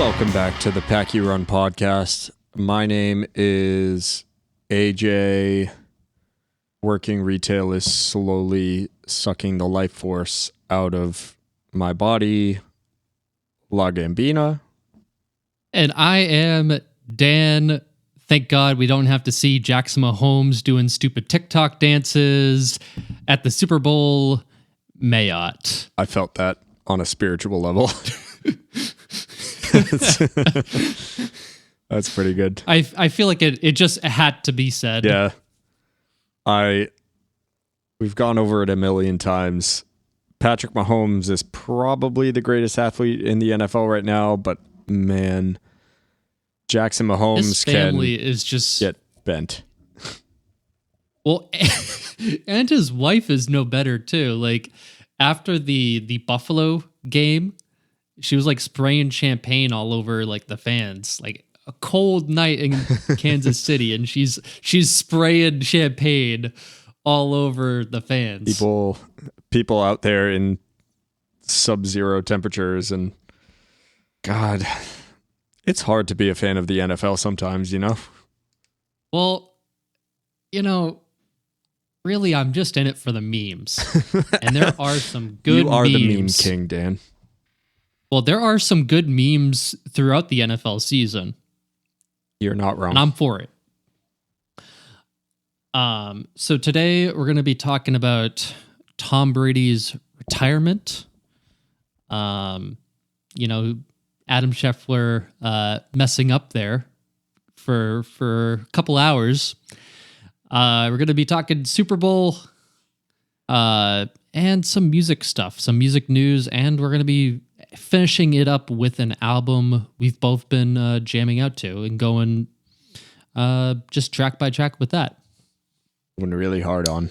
Welcome back to the Pack You Run podcast. My name is AJ. Working retail is slowly sucking the life force out of my body. La Gambina. And I am Dan. Thank God we don't have to see Jackson Mahomes doing stupid TikTok dances at the Super Bowl. Mayot. I felt that on a spiritual level. That's pretty good. I feel like it just had to be said. Yeah. We've gone over it a million times. Patrick Mahomes is probably the greatest athlete in the NFL right now, but man, Jackson Mahomes His family is just get bent. Well, and his wife is no better too. Like after the Buffalo game, she was like spraying champagne all over like the fans. Like a cold night in Kansas City, and she's spraying champagne all over the fans. People out there in sub-zero temperatures, and God, it's hard to be a fan of the NFL sometimes, you know? Well, really, I'm just in it for the memes. And there are some good memes. You are the meme king, Dan. Well, there are some good memes throughout the NFL season. You're not wrong. And I'm for it. So today we're going to be talking about Tom Brady's retirement. Adam Scheffler messing up there for a couple hours. We're going to be talking Super Bowl and some music stuff, some music news, and we're going to be finishing it up with an album we've both been jamming out to and going just track by track with that. Went really hard on.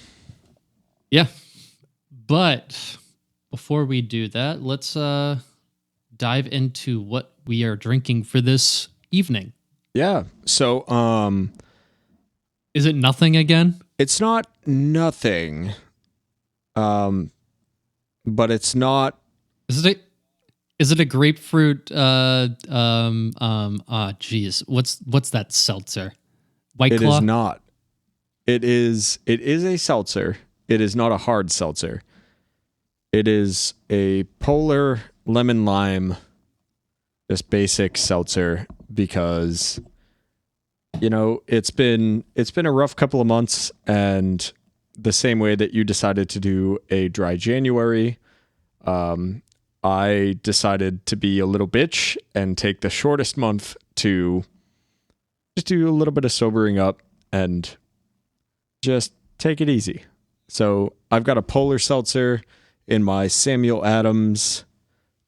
Yeah. But before we do that, let's dive into what we are drinking for this evening. Yeah. So, is it nothing again? It's not nothing. But it's not. Is it a grapefruit? Geez, what's that seltzer? White Claw? It is not. It is a seltzer. It is not a hard seltzer. It is a polar lemon lime, just basic seltzer, because it's been a rough couple of months, and the same way that you decided to do a dry January, I decided to be a little bitch and take the shortest month to just do a little bit of sobering up and just take it easy. So I've got a polar seltzer in my Samuel Adams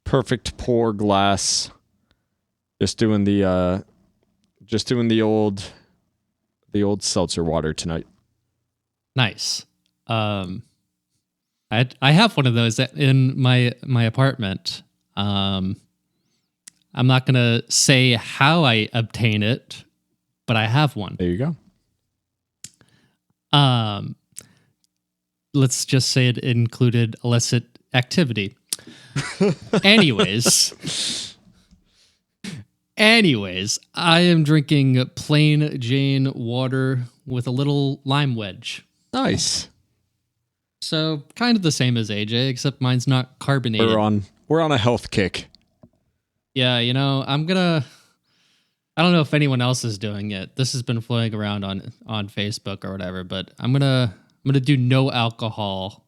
perfect pour glass. Just doing the old seltzer water tonight. Nice. I have one of those in my apartment. I'm not gonna say how I obtain it, but I have one. There you go. Let's just say it included illicit activity. Anyways, I am drinking plain Jane water with a little lime wedge. Nice. So kind of the same as AJ, except mine's not carbonated. We're on a health kick. Yeah, I don't know if anyone else is doing it. This has been floating around on Facebook or whatever, but I'm gonna do no alcohol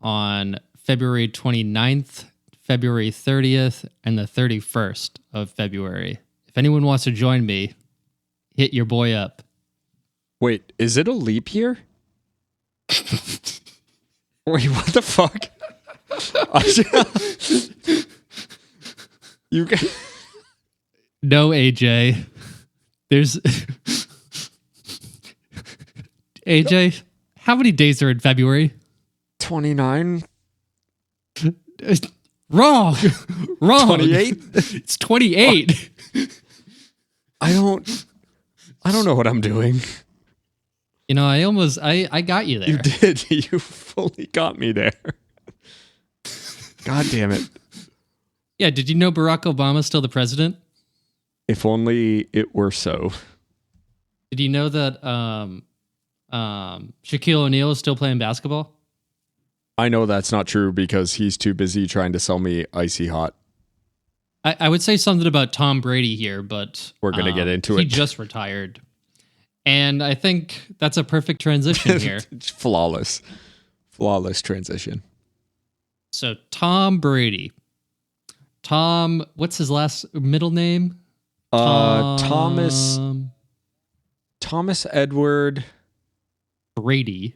on February 29th, February 30th, and the 31st of February. If anyone wants to join me, hit your boy up. Wait, is it a leap year? Wait, what the fuck? You can... No, AJ. There's AJ. How many days are in February? 29. Wrong. 28. It's 28. I don't know what I'm doing. I got you there. You did. You fully got me there. God damn it. Yeah, did you know Barack Obama's still the president? If only it were so. Did you know that Shaquille O'Neal is still playing basketball? I know that's not true because he's too busy trying to sell me Icy Hot. I would say something about Tom Brady here, but We're going to get into he it. just retired. And I think that's a perfect transition here. Flawless. Flawless transition. So Tom Brady. Tom, what's his last middle name? Thomas Edward. Brady.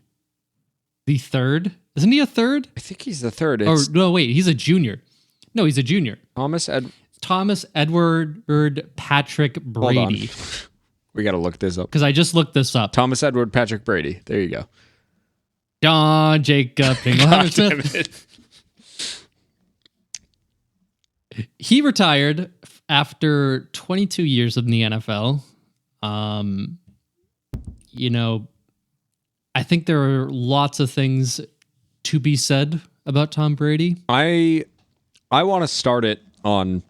The third? Isn't he a third? I think he's the third. Or It's no, wait, he's a junior. No, he's a junior. Thomas Edward Patrick Hold on. Brady. We got to look this up. Because I just looked this up. Thomas Edward Patrick Brady. There you go. John Jacob God damn Smith. it. He retired after 22 years in the NFL. I think there are lots of things to be said about Tom Brady. I want to start it on,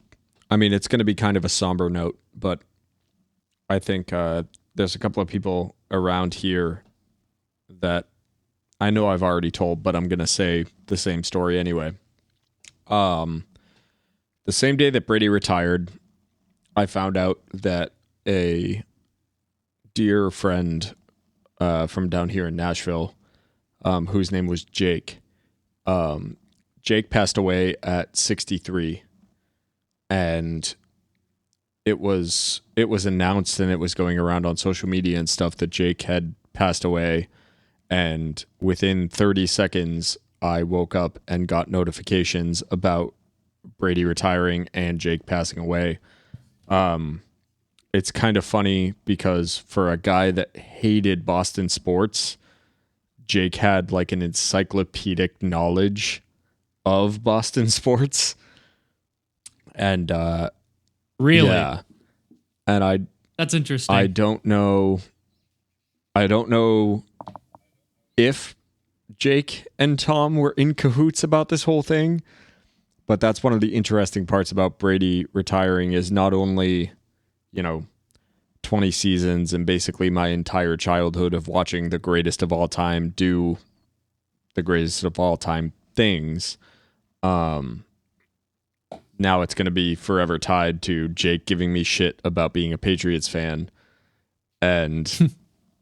it's going to be kind of a somber note, but I think there's a couple of people around here that I know I've already told, but I'm going to say the same story anyway. The same day that Brady retired, I found out that a dear friend from down here in Nashville, whose name was Jake, Jake passed away at 63, and it was announced and it was going around on social media and stuff that Jake had passed away, and within 30 seconds I woke up and got notifications about Brady retiring and Jake passing away. It's kind of funny because for a guy that hated Boston sports, Jake had like an encyclopedic knowledge of Boston sports. And Really? yeah. And That's interesting. I don't know if Jake and Tom were in cahoots about this whole thing, but that's one of the interesting parts about Brady retiring is not only, 20 seasons and basically my entire childhood of watching the greatest of all time do the greatest of all time things. Now it's going to be forever tied to Jake giving me shit about being a Patriots fan. And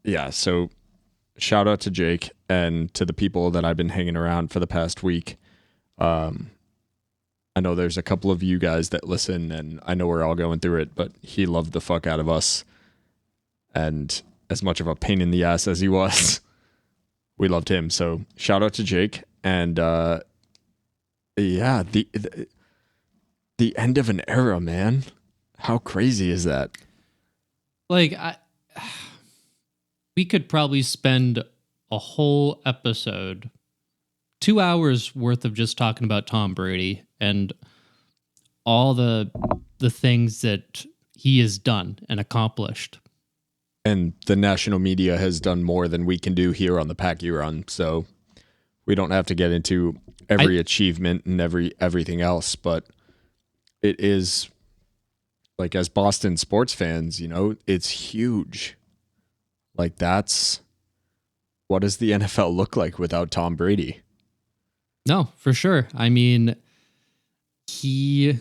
yeah, so shout out to Jake and to the people that I've been hanging around for the past week. I know there's a couple of you guys that listen, and I know we're all going through it, but he loved the fuck out of us. And as much of a pain in the ass as he was, we loved him. So shout out to Jake. And yeah, the end of an era, man. How crazy is that? Like, we could probably spend a whole episode, 2 hours worth of just talking about Tom Brady and all the things that he has done and accomplished. And the national media has done more than we can do here on the Pack You Run. So we don't have to get into every achievement and everything else, but it is, like, as Boston sports fans, it's huge. Like, what does the NFL look like without Tom Brady? No, for sure. I mean, he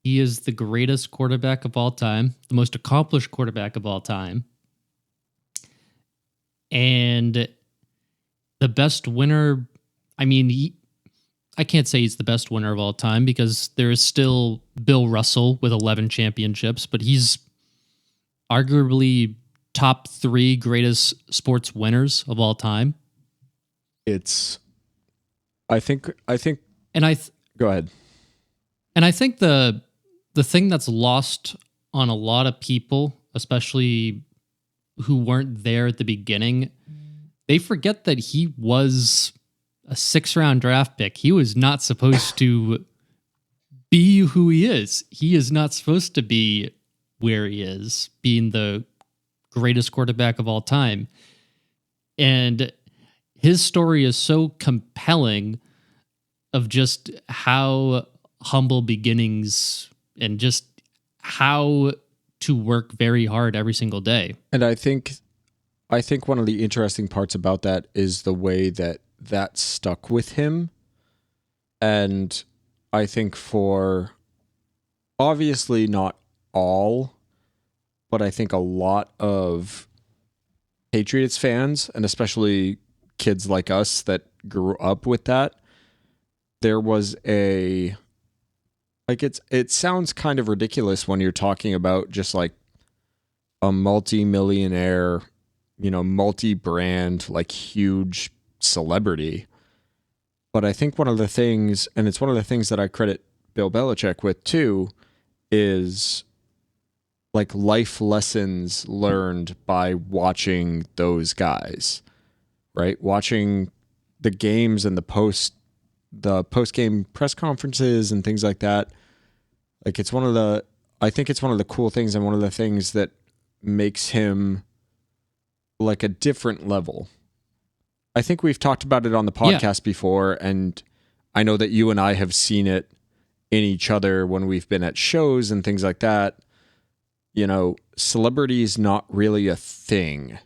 is the greatest quarterback of all time, the most accomplished quarterback of all time, and the best winner. I mean, I can't say he's the best winner of all time because there is still Bill Russell with 11 championships, but he's arguably top 3 greatest sports winners of all time. I think, and go ahead. And I think the thing that's lost on a lot of people, especially who weren't there at the beginning, they forget that he was a 6th-round draft pick. He was not supposed to be who he is. He is not supposed to be where he is, being the greatest quarterback of all time. And his story is so compelling of just how humble beginnings and just how to work very hard every single day. And I think one of the interesting parts about that is the way that stuck with him. And I think for obviously not all, but I think a lot of Patriots fans, and especially kids like us that grew up with that, there was it sounds kind of ridiculous when you're talking about just like a multi-millionaire, multi-brand, like huge celebrity. But I think one of the things, and it's one of the things that I credit Bill Belichick with too, is like life lessons learned by watching those guys, right? Watching the games and the post game press conferences and things like that. Like I think it's one of the cool things and one of the things that makes him like a different level. I think we've talked about it on the podcast before, and I know that you and I have seen it in each other when we've been at shows and things like that. Celebrity is not really a thing,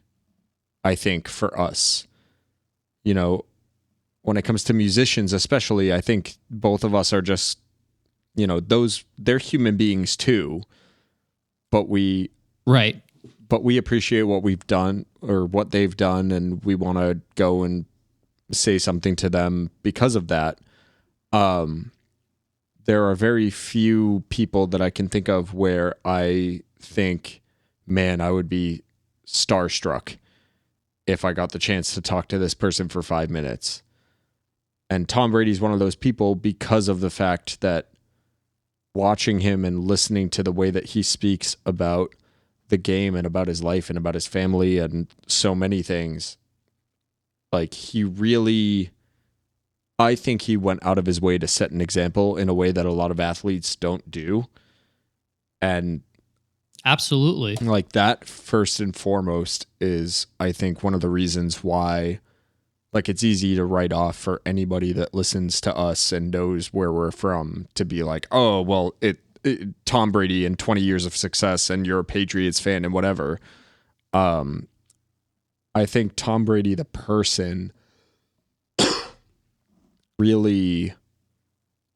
I think, for us. When it comes to musicians especially, I think both of us are just, they're human beings too, but we appreciate what we've done or what they've done, and we want to go and say something to them because of that. There are very few people that I can think of where I think, man, I would be starstruck if I got the chance to talk to this person for 5 minutes. And Tom Brady's one of those people because of the fact that watching him and listening to the way that he speaks about the game and about his life and about his family and so many things, like I think he went out of his way to set an example in a way that a lot of athletes don't do. And absolutely, like that first and foremost is, I think, one of the reasons why, like, it's easy to write off for anybody that listens to us and knows where we're from to be like, oh, well, Tom Brady and 20 years of success and you're a Patriots fan and whatever. I think Tom Brady, the person, really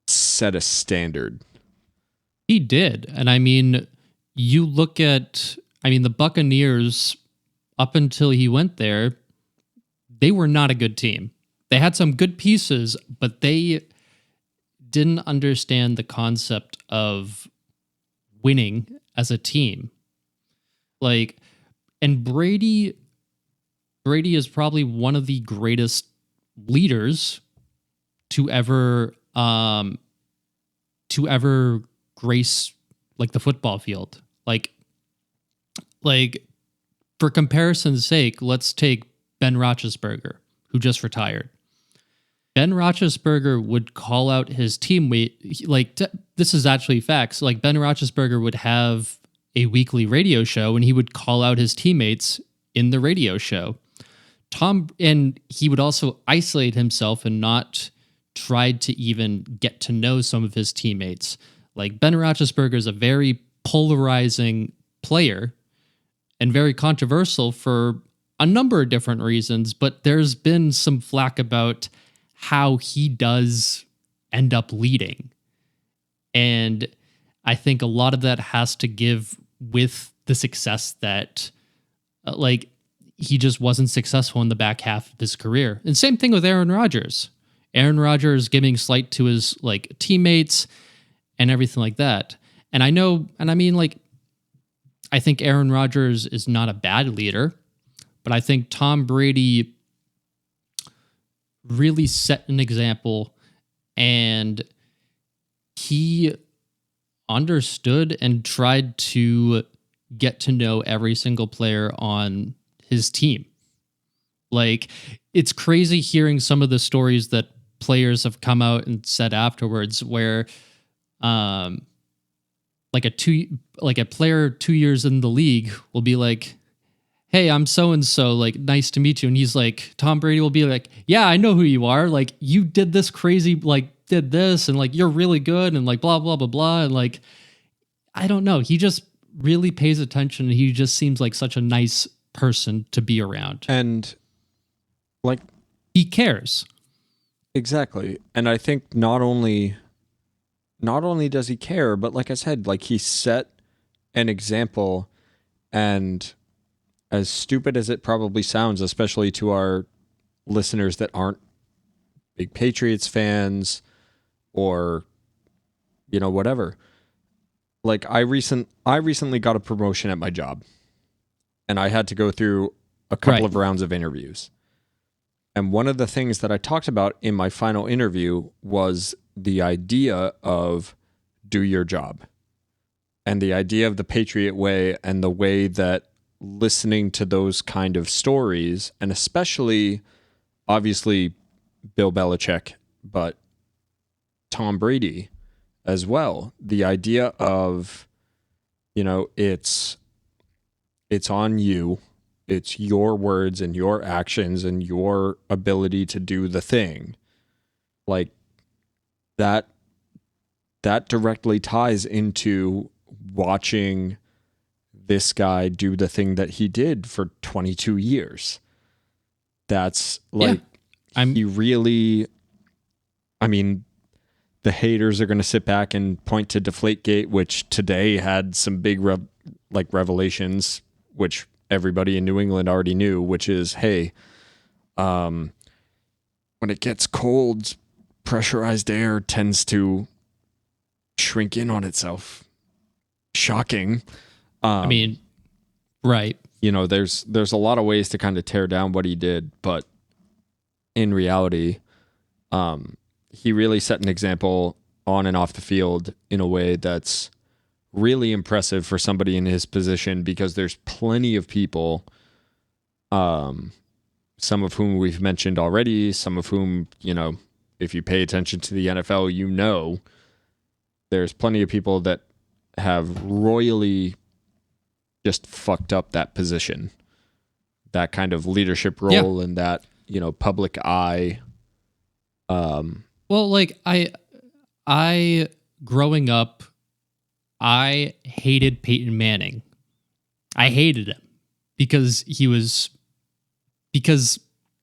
set a standard. He did. And I mean, you look at, the Buccaneers, up until he went there, they were not a good team. They had some good pieces, but they didn't understand the concept of winning as a team. Like, and Brady is probably one of the greatest leaders to ever grace like the football field. Like for comparison's sake, let's take Ben Roethlisberger, who just retired. Ben Roethlisberger would call out his teammate. This is actually facts. Like, Ben Roethlisberger would have a weekly radio show, and he would call out his teammates in the radio show. And he would also isolate himself and not try to even get to know some of his teammates. Like, Ben Roethlisberger is a very polarizing player and very controversial for a number of different reasons, but there's been some flack about how he does end up leading. And I think a lot of that has to give with the success that, he just wasn't successful in the back half of his career. And same thing with Aaron Rodgers. Aaron Rodgers giving slight to his, teammates and everything like that. And I think Aaron Rodgers is not a bad leader, but I think Tom Brady really set an example, and he understood and tried to get to know every single player on his team. Like, it's crazy hearing some of the stories that players have come out and said afterwards where a player 2 years in the league will be like, hey, I'm so-and-so, like, nice to meet you. And he's like, Tom Brady will be like, yeah, I know who you are. Like, you did this crazy, did this, and you're really good, and blah, blah, blah, blah. And I don't know. He just really pays attention. And he just seems like such a nice person to be around. And like, He cares. exactly. And I think not only does he care, but like I said, like he set an example. And as stupid as it probably sounds, especially to our listeners that aren't big Patriots fans or, you know, whatever. Like I recently got a promotion at my job, and I had to go through a couple Right. of rounds of interviews. And one of the things that I talked about in my final interview was the idea of do your job, and the idea of the Patriot way, and the way that listening to those kind of stories, and especially obviously Bill Belichick, but Tom Brady as well, the idea of, you know, it's on you. It's your words and your actions and your ability to do the thing. Like that directly ties into watching this guy do the thing that he did for 22 years. That's like, he really, I mean, the haters are going to sit back and point to Deflategate, which today had some big revelations, which everybody in New England already knew, which is, hey, when it gets cold, pressurized air tends to shrink in on itself. Shocking. I mean, right. You know, there's a lot of ways to kind of tear down what he did, but in reality, he really set an example on and off the field in a way that's really impressive for somebody in his position, because there's plenty of people, some of whom we've mentioned already, some of whom, you know, if you pay attention to the NFL, you know, there's plenty of people that have royally just fucked up that position, that kind of leadership role, and that, you know, public eye. Well, like I growing up, I hated Peyton Manning. I hated him because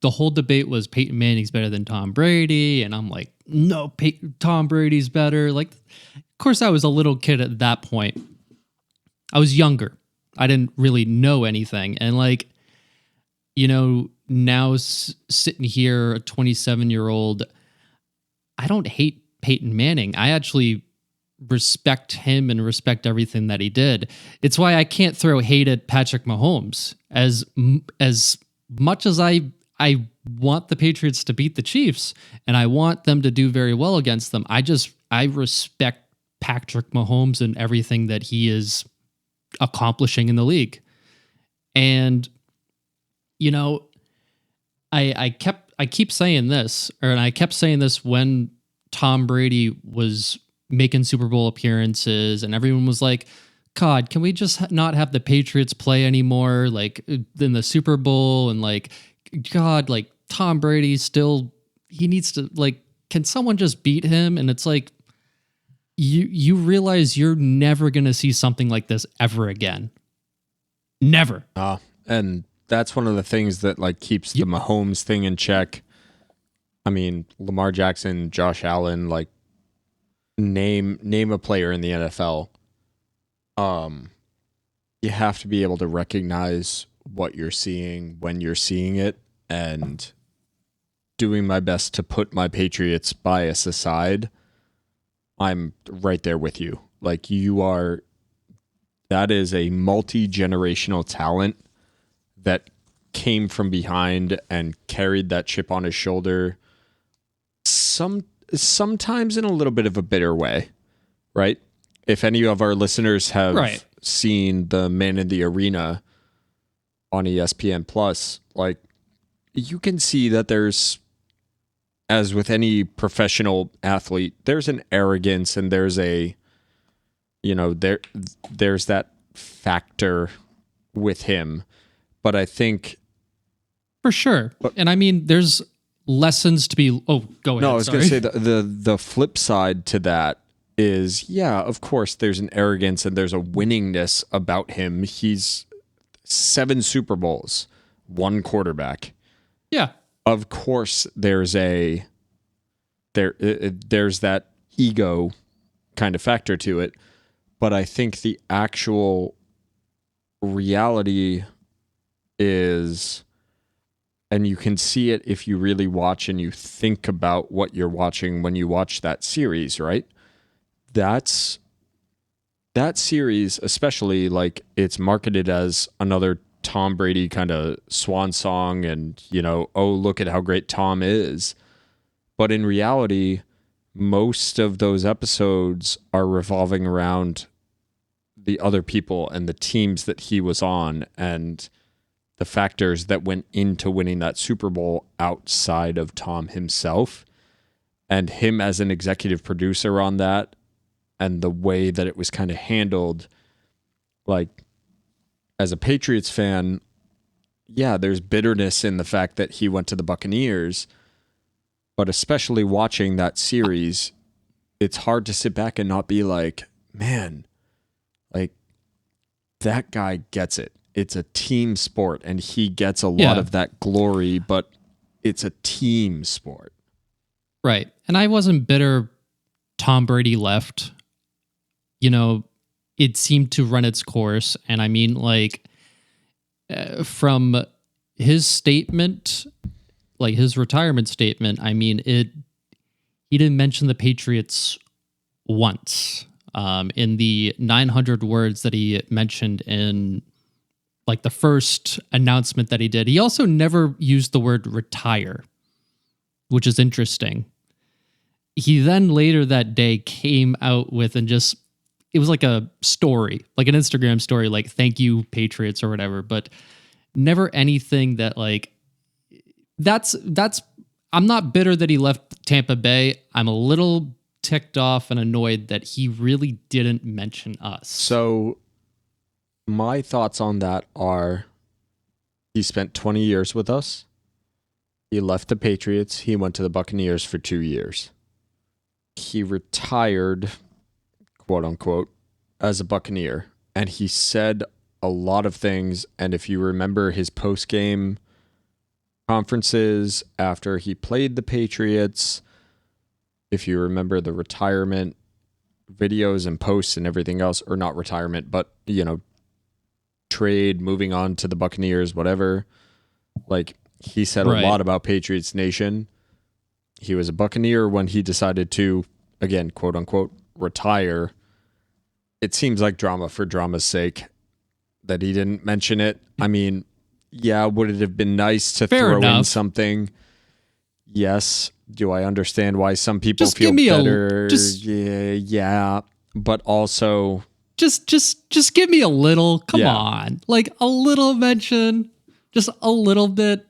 the whole debate was Peyton Manning's better than Tom Brady, and I'm like, no, Tom Brady's better. Like, of course, I was a little kid at that point. I was younger. I didn't really know anything, and like, you know, now sitting here, a 27-year-old, I don't hate Peyton Manning. I actually respect him and respect everything that he did. It's why I can't throw hate at Patrick Mahomes. As much as I want the Patriots to beat the Chiefs and I want them to do very well against them, I respect Patrick Mahomes and everything that he is accomplishing in the league. And you know, I keep saying this, and I kept saying this when Tom Brady was making Super Bowl appearances, and everyone was like, God, can we just not have the Patriots play anymore? Like in the Super Bowl, and like, God, like Tom Brady still, he needs to, like, can someone just beat him? And it's like, you realize you're never going to see something like this ever again. Never. And that's one of the things that like keeps the Mahomes thing in check. I mean, Lamar Jackson, Josh Allen, like name a player in the NFL. You have to be able to recognize what you're seeing when you're seeing it, and doing my best to put my Patriots bias aside. I'm right there with you. Like, that is a multi-generational talent that came from behind and carried that chip on his shoulder, sometimes in a little bit of a bitter way, right? If any of our listeners have seen the Man in the Arena on ESPN Plus, like, you can see that there's, as with any professional athlete, there's an arrogance, and there's a, you know, there's that factor with him. But I think, for sure, and I mean, there's lessons to be. Oh, go ahead. No, I was going to say the flip side to that is, yeah, of course, there's an arrogance and there's a winningness about him. He's 7 Super Bowls, 1 quarterback. Yeah. Of course, there's that ego kind of factor to it, but I think the actual reality is, and you can see it if you really watch and you think about what you're watching when you watch that series, right? That series, especially, like, it's marketed as another Tom Brady kind of swan song and, oh, look at how great Tom is. But in reality, most of those episodes are revolving around the other people and the teams that he was on and the factors that went into winning that Super Bowl outside of Tom himself and him as an executive producer on that, and the way that it was kind of handled. Like, as a Patriots fan, yeah, there's bitterness in the fact that he went to the Buccaneers, but especially watching that series, it's hard to sit back and not be like, man, like, that guy gets it. It's a team sport, and he gets a lot of that glory, but it's a team sport. Right. And I wasn't bitter Tom Brady left. It seemed to run its course. And I mean, like, from his statement, like his retirement statement, I mean, he didn't mention the Patriots once. In the 900 words that he mentioned in, like, the first announcement that he did, he also never used the word retire, which is interesting. He then later that day came out with, and just, it was like a story, like an Instagram story, like, thank you Patriots or whatever, but never anything that, like, that's, I'm not bitter that he left Tampa Bay. I'm a little ticked off and annoyed that he really didn't mention us. So my thoughts on that are, he spent 20 years with us. He left the Patriots. He went to the Buccaneers for 2 years. He retired, quote unquote, as a Buccaneer. And he said a lot of things. And if you remember his post-game conferences after he played the Patriots, if you remember the retirement videos and posts and everything else, or not retirement, but, trade, moving on to the Buccaneers, whatever, like, he said a lot about Patriots Nation. He was a Buccaneer when he decided to, again, quote unquote, retire. It seems like drama for drama's sake that he didn't mention it. I mean, yeah, would it have been nice to throw in something? Yes. Do I understand why some people feel better? Yeah. But also, just give me a little. Come on, like, a little mention, just a little bit.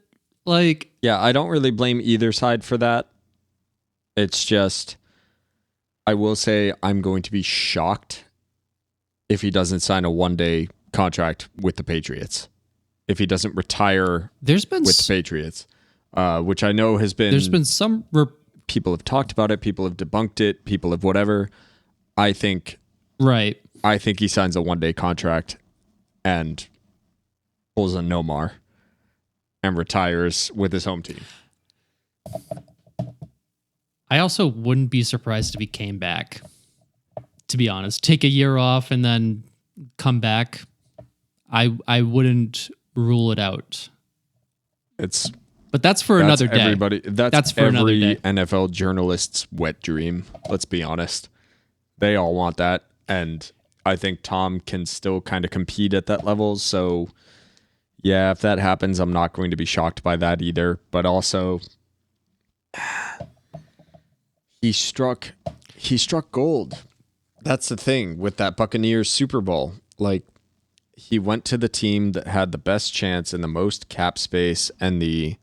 Like, yeah, I don't really blame either side for that. It's just, I will say I'm going to be shocked if he doesn't sign a 1-day contract with the Patriots. If he doesn't retire with the Patriots, which I know has been... There's been some... people have talked about it. People have debunked it. People have whatever. I think he signs a 1-day contract and pulls a Nomar and retires with his home team. I also wouldn't be surprised if he came back, to be honest. Take a year off and then come back. I wouldn't rule it out. But that's for another day. That's for every NFL journalist's wet dream. Let's be honest. They all want that. And I think Tom can still kind of compete at that level. So, yeah, if that happens, I'm not going to be shocked by that either. But also, he struck gold. That's the thing with that Buccaneers Super Bowl. Like, he went to the team that had the best chance and the most cap space, and the,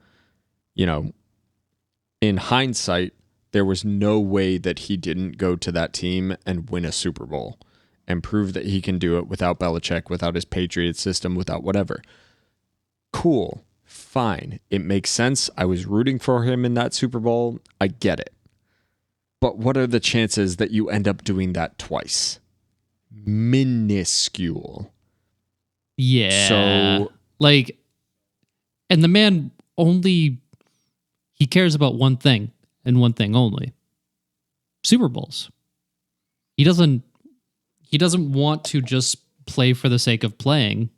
in hindsight, there was no way that he didn't go to that team and win a Super Bowl and prove that he can do it without Belichick, without his Patriots system, without whatever. Cool. Fine. It makes sense. I was rooting for him in that Super Bowl. I get it. But what are the chances that you end up doing that twice? Minuscule. Yeah. So, like, and the man he cares about one thing and one thing only: Super Bowls. He doesn't want to just play for the sake of playing,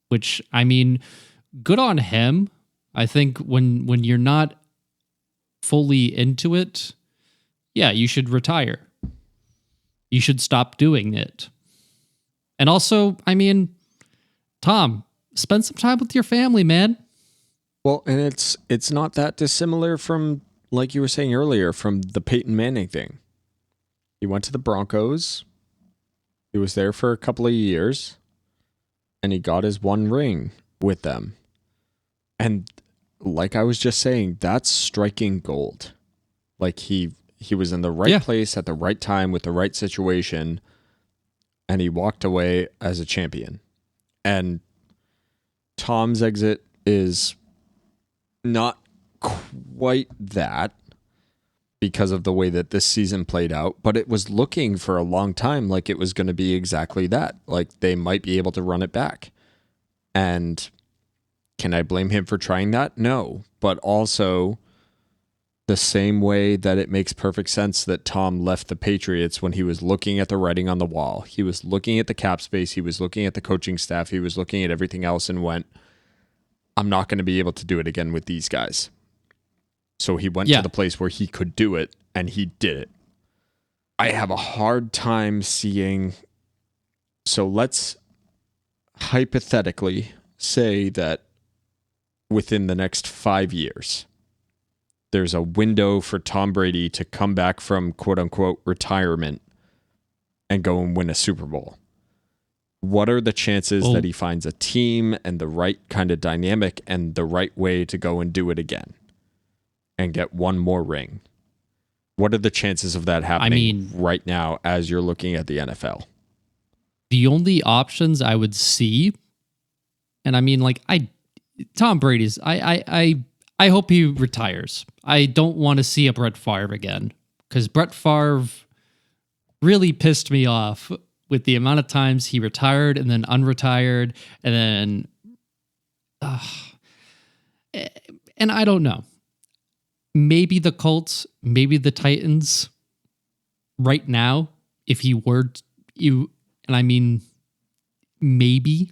which, I mean, good on him. I think when you're not fully into it, yeah, you should retire. You should stop doing it. And also, I mean, Tom, spend some time with your family, man. well, and it's not that dissimilar from, like you were saying earlier, from the Peyton Manning thing. He went to the Broncos. He was there for a couple of years, and he got his one ring with them. And like I was just saying, that's striking gold. Like he was in the right place at the right time with the right situation, and he walked away as a champion. And Tom's exit is not quite that because of the way that this season played out, but it was looking for a long time like it was going to be exactly that. Like they might be able to run it back. And can I blame him for trying that? No. But also, the same way that it makes perfect sense that Tom left the Patriots when he was looking at the writing on the wall. He was looking at the cap space. He was looking at the coaching staff. He was looking at everything else and went, I'm not going to be able to do it again with these guys. So he went to the place where he could do it, and he did it. I have a hard time seeing... So let's hypothetically say that within the next 5 years, there's a window for Tom Brady to come back from quote-unquote retirement and go and win a Super Bowl. What are the chances that he finds a team and the right kind of dynamic and the right way to go and do it again and get one more ring? What are the chances of that happening right now as you're looking at the NFL? The only options I would see, and I mean, like, Tom Brady's, I hope he retires. I don't want to see a Brett Favre again, because Brett Favre really pissed me off with the amount of times he retired and then unretired and then, and I don't know. Maybe the Colts, maybe the Titans. Right now, if he were and I mean, maybe,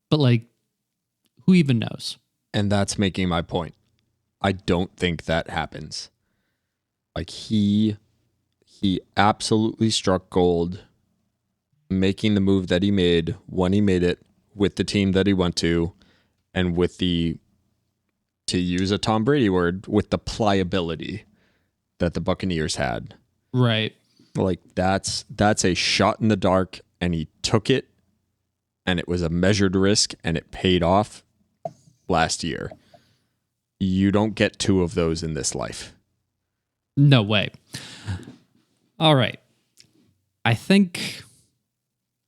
but like, who even knows? And that's making my point. I don't think that happens. Like he absolutely struck gold making the move that he made when he made it with the team that he went to and with the, to use a Tom Brady word, with the pliability that the Buccaneers had. Right. Like that's a shot in the dark, and he took it, and it was a measured risk, and it paid off last year. You don't get two of those in this life. No way. All right. I think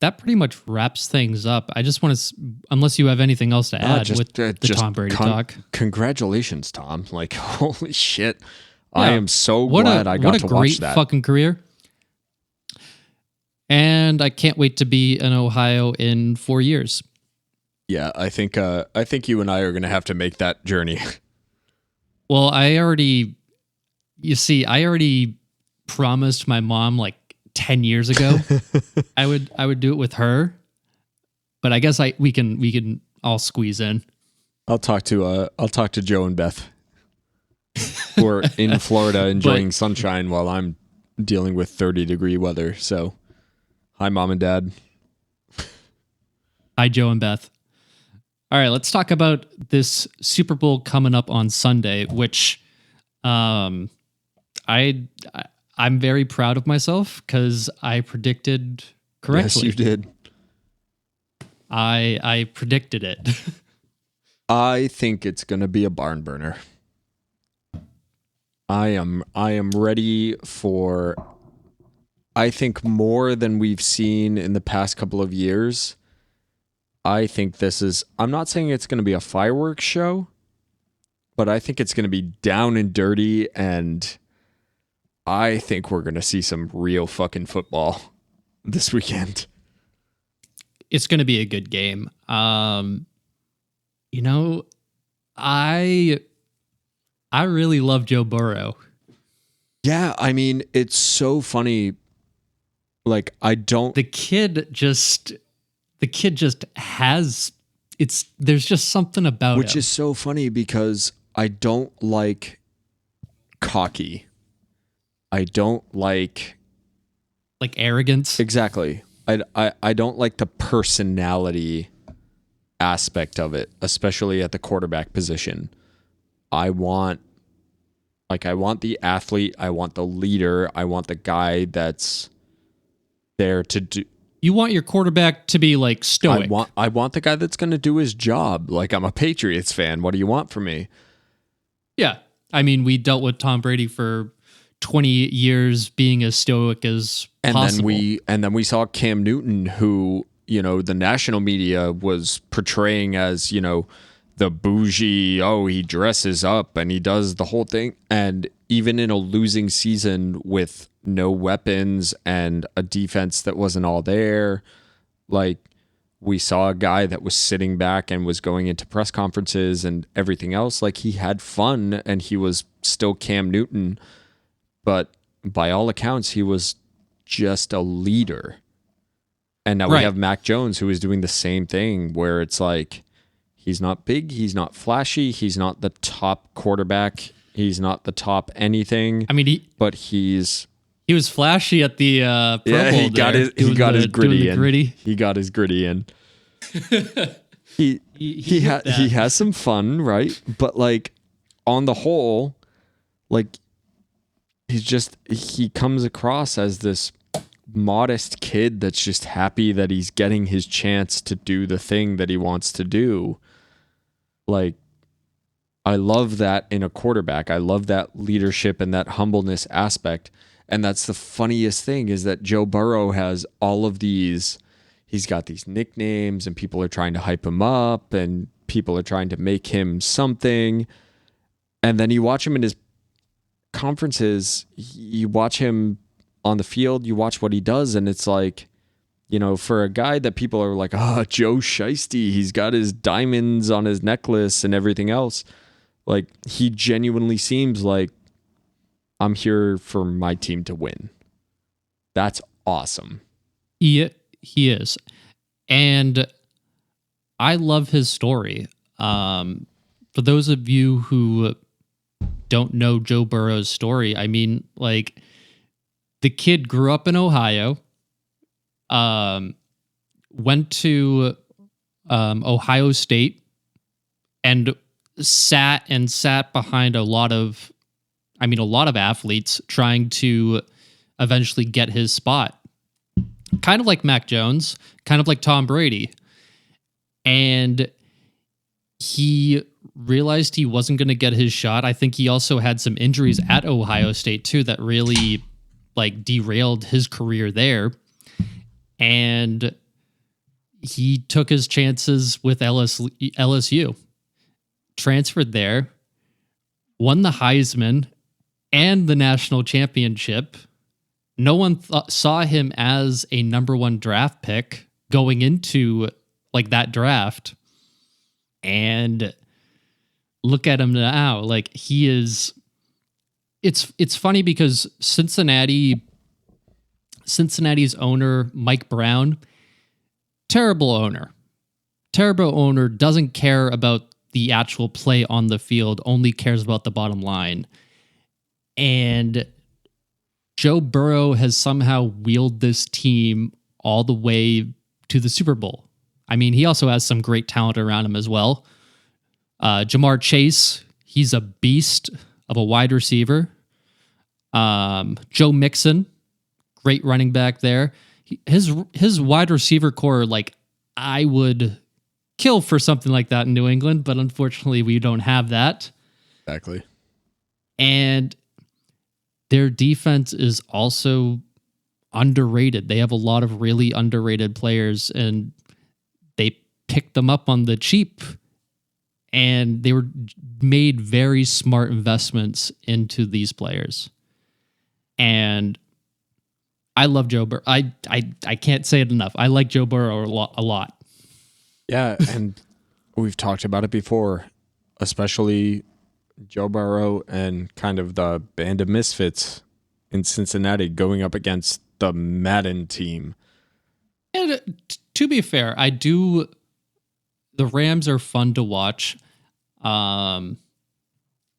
that pretty much wraps things up. I just want to, unless you have anything else to add with the Tom Brady talk. Congratulations, Tom. Like, holy shit. Yeah. I am so glad I got to watch that. What a great fucking career. And I can't wait to be in Ohio in 4 years. Yeah, I think you and I are going to have to make that journey. Well, I already promised my mom like 10 years ago I would do it with her, but I guess we can all squeeze in. I'll talk to Joe and Beth, who are in Florida enjoying sunshine while I'm dealing with 30-degree weather. So, hi, Mom and Dad. Hi, Joe and Beth. All right, let's talk about this Super Bowl coming up on Sunday, which I'm very proud of myself because I predicted correctly. Yes, you did. I predicted it. I think it's going to be a barn burner. I am ready for, I think, more than we've seen in the past couple of years. I think this is, I'm not saying it's going to be a fireworks show, but I think it's going to be down and dirty, and I think we're going to see some real fucking football this weekend. It's going to be a good game. You know, I really love Joe Burrow. Yeah, I mean, it's so funny. Like, The kid just has there's just something about which him. is so funny because I don't like cocky. I don't like arrogance. exactly. I don't like the personality aspect of it, especially at the quarterback position. I want the athlete, I want the leader, I want the guy that's there to do. You want your quarterback to be like stoic. I want the guy that's going to do his job. Like, I'm a Patriots fan. What do you want from me? Yeah. I mean, we dealt with Tom Brady for 20 years being as stoic as possible. And then we saw Cam Newton, who, you know, the national media was portraying as, you know, the bougie, he dresses up and he does the whole thing. And even in a losing season with no weapons and a defense that wasn't all there, like, we saw a guy that was sitting back and was going into press conferences and everything else. Like, he had fun and he was still Cam Newton, but by all accounts, he was just a leader. And now we have Mac Jones, who is doing the same thing, where it's like, he's not big, he's not flashy, he's not the top quarterback, he's not the top anything. I mean, he was flashy at the Pro Bowl. He got his gritty in. He got his gritty in. He has some fun, right? But like, on the whole, like, he comes across as this modest kid that's just happy that he's getting his chance to do the thing that he wants to do. Like, I love that in a quarterback. I love that leadership and that humbleness aspect. And that's the funniest thing, is that Joe Burrow has all of these, he's got these nicknames and people are trying to hype him up and people are trying to make him something. And then you watch him in his conferences, you watch him on the field, you watch what he does, and it's like, you know, for a guy that people are like, Joe Shiesty, he's got his diamonds on his necklace and everything else. Like, he genuinely seems like, I'm here for my team to win. That's awesome. He is. And I love his story. For those of you who don't know Joe Burrow's story, I mean, like, the kid grew up in Ohio, went to Ohio State, and sat behind a lot of athletes trying to eventually get his spot. Kind of like Mac Jones, kind of like Tom Brady. And he realized he wasn't going to get his shot. I think he also had some injuries at Ohio State too that really like derailed his career there. And he took his chances with LSU, transferred there, won the Heisman and the national championship. No one saw him as a number one draft pick going into like that draft. And look at him now. Like, he is, it's funny because Cincinnati's owner, Mike Brown, terrible owner, doesn't care about the actual play on the field, only cares about the bottom line. And Joe Burrow has somehow wheeled this team all the way to the Super Bowl. I mean, he also has some great talent around him as well. Jamar Chase, he's a beast of a wide receiver. Joe Mixon, great running back there. His wide receiver core, like, I would kill for something like that in New England, but unfortunately we don't have that. Exactly. And their defense is also underrated. They have a lot of really underrated players, and they picked them up on the cheap, and they were made very smart investments into these players. And I love Joe Burrow. I can't say it enough. I like Joe Burrow a lot. Yeah, and we've talked about it before, especially Joe Burrow and kind of the band of misfits in Cincinnati going up against the Madden team. And to be fair, the Rams are fun to watch. I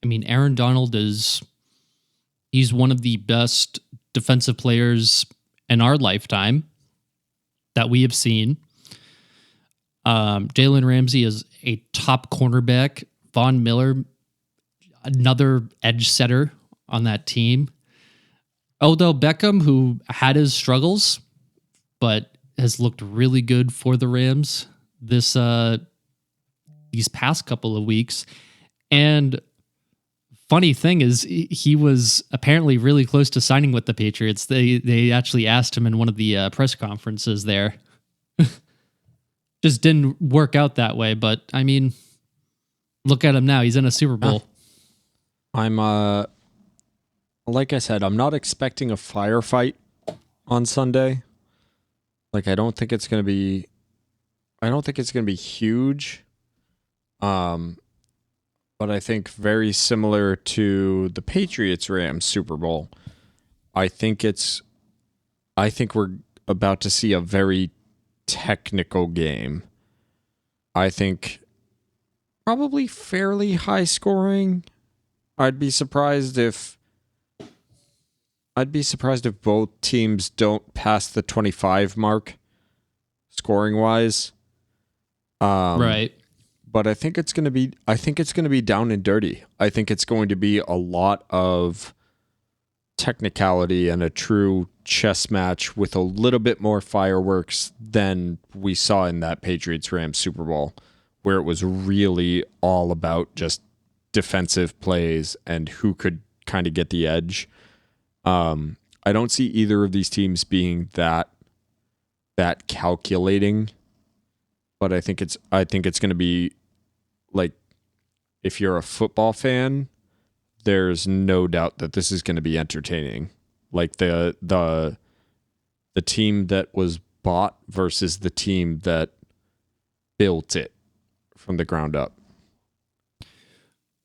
mean, Aaron Donald he's one of the best defensive players in our lifetime that we have seen. Jalen Ramsey is a top cornerback. Von Miller, another edge setter on that team. Odell Beckham, who had his struggles, but has looked really good for the Rams these past couple of weeks. And funny thing is, he was apparently really close to signing with the Patriots. They actually asked him in one of the press conferences there. Just didn't work out that way. But I mean, look at him now. He's in a Super Bowl. I'm like I said, I'm not expecting a firefight on Sunday. Like I don't think it's gonna be huge. But I think very similar to the Patriots Rams Super Bowl. I think we're about to see a very technical game. I think probably fairly high scoring. I'd be surprised if both teams don't pass the 25 mark scoring wise. Right. But I think it's going to be down and dirty. I think it's going to be a lot of technicality and a true chess match with a little bit more fireworks than we saw in that Patriots Rams Super Bowl, where it was really all about just defensive plays and who could kind of get the edge. I don't see either of these teams being that calculating, but I think it's going to be like, if you're a football fan, there's no doubt that this is going to be entertaining. Like the team that was bought versus the team that built it from the ground up.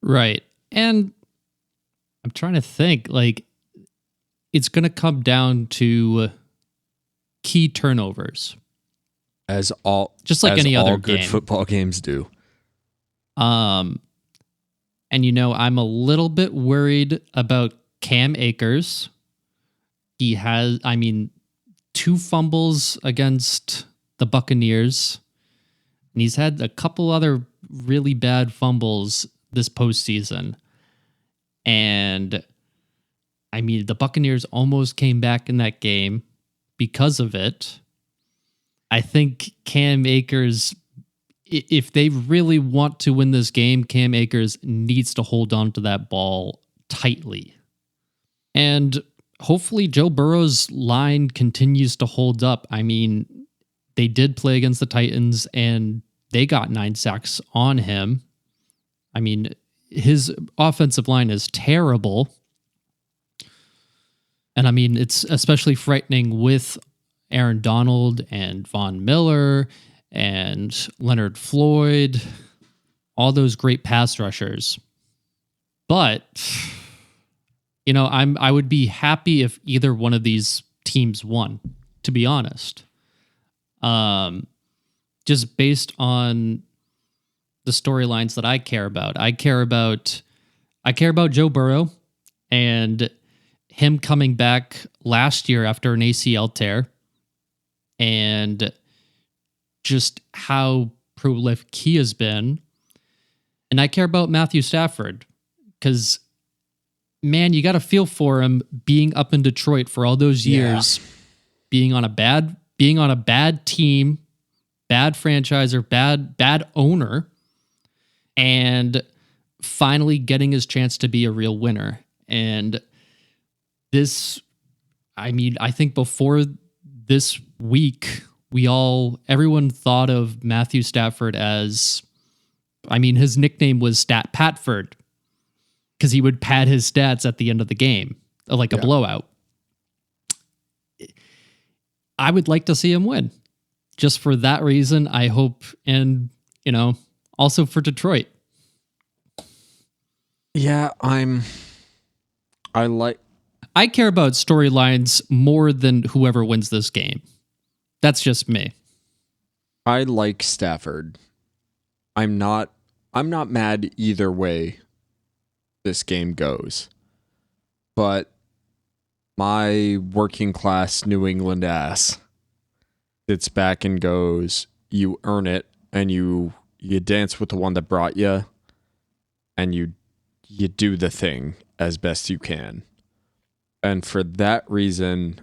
Right. And I'm trying to think, like, it's going to come down to key turnovers. Just like any other good game. Football games do. And I'm a little bit worried about Cam Akers. He has, 2 fumbles against the Buccaneers, and he's had a couple other really bad fumbles this postseason. And the Buccaneers almost came back in that game because of it. I think Cam Akers, if they really want to win this game, Cam Akers needs to hold on to that ball tightly. And hopefully Joe Burrow's line continues to hold up. They did play against the Titans and they got 9 sacks on him. His offensive line is terrible. And it's especially frightening with Aaron Donald and Von Miller and Leonard Floyd, all those great pass rushers. But, I would be happy if either one of these teams won, to be honest. Just based on the storylines that I care about. I care about Joe Burrow and him coming back last year after an ACL tear, and just how prolific he has been. And I care about Matthew Stafford because, man, you got to feel for him being up in Detroit for all those years, being on a bad team, bad franchisor, bad owner, and finally getting his chance to be a real winner. And this, I think before this week, everyone thought of Matthew Stafford as, his nickname was Stat Patford because he would pad his stats at the end of the game, like a blowout. I would like to see him win. Just for that reason, I hope, and also for Detroit. Yeah, I care about storylines more than whoever wins this game. That's just me. I like Stafford. I'm not mad either way this game goes. But my working class New England ass sits back and goes, you earn it, and you dance with the one that brought you, and you do the thing as best you can. And for that reason,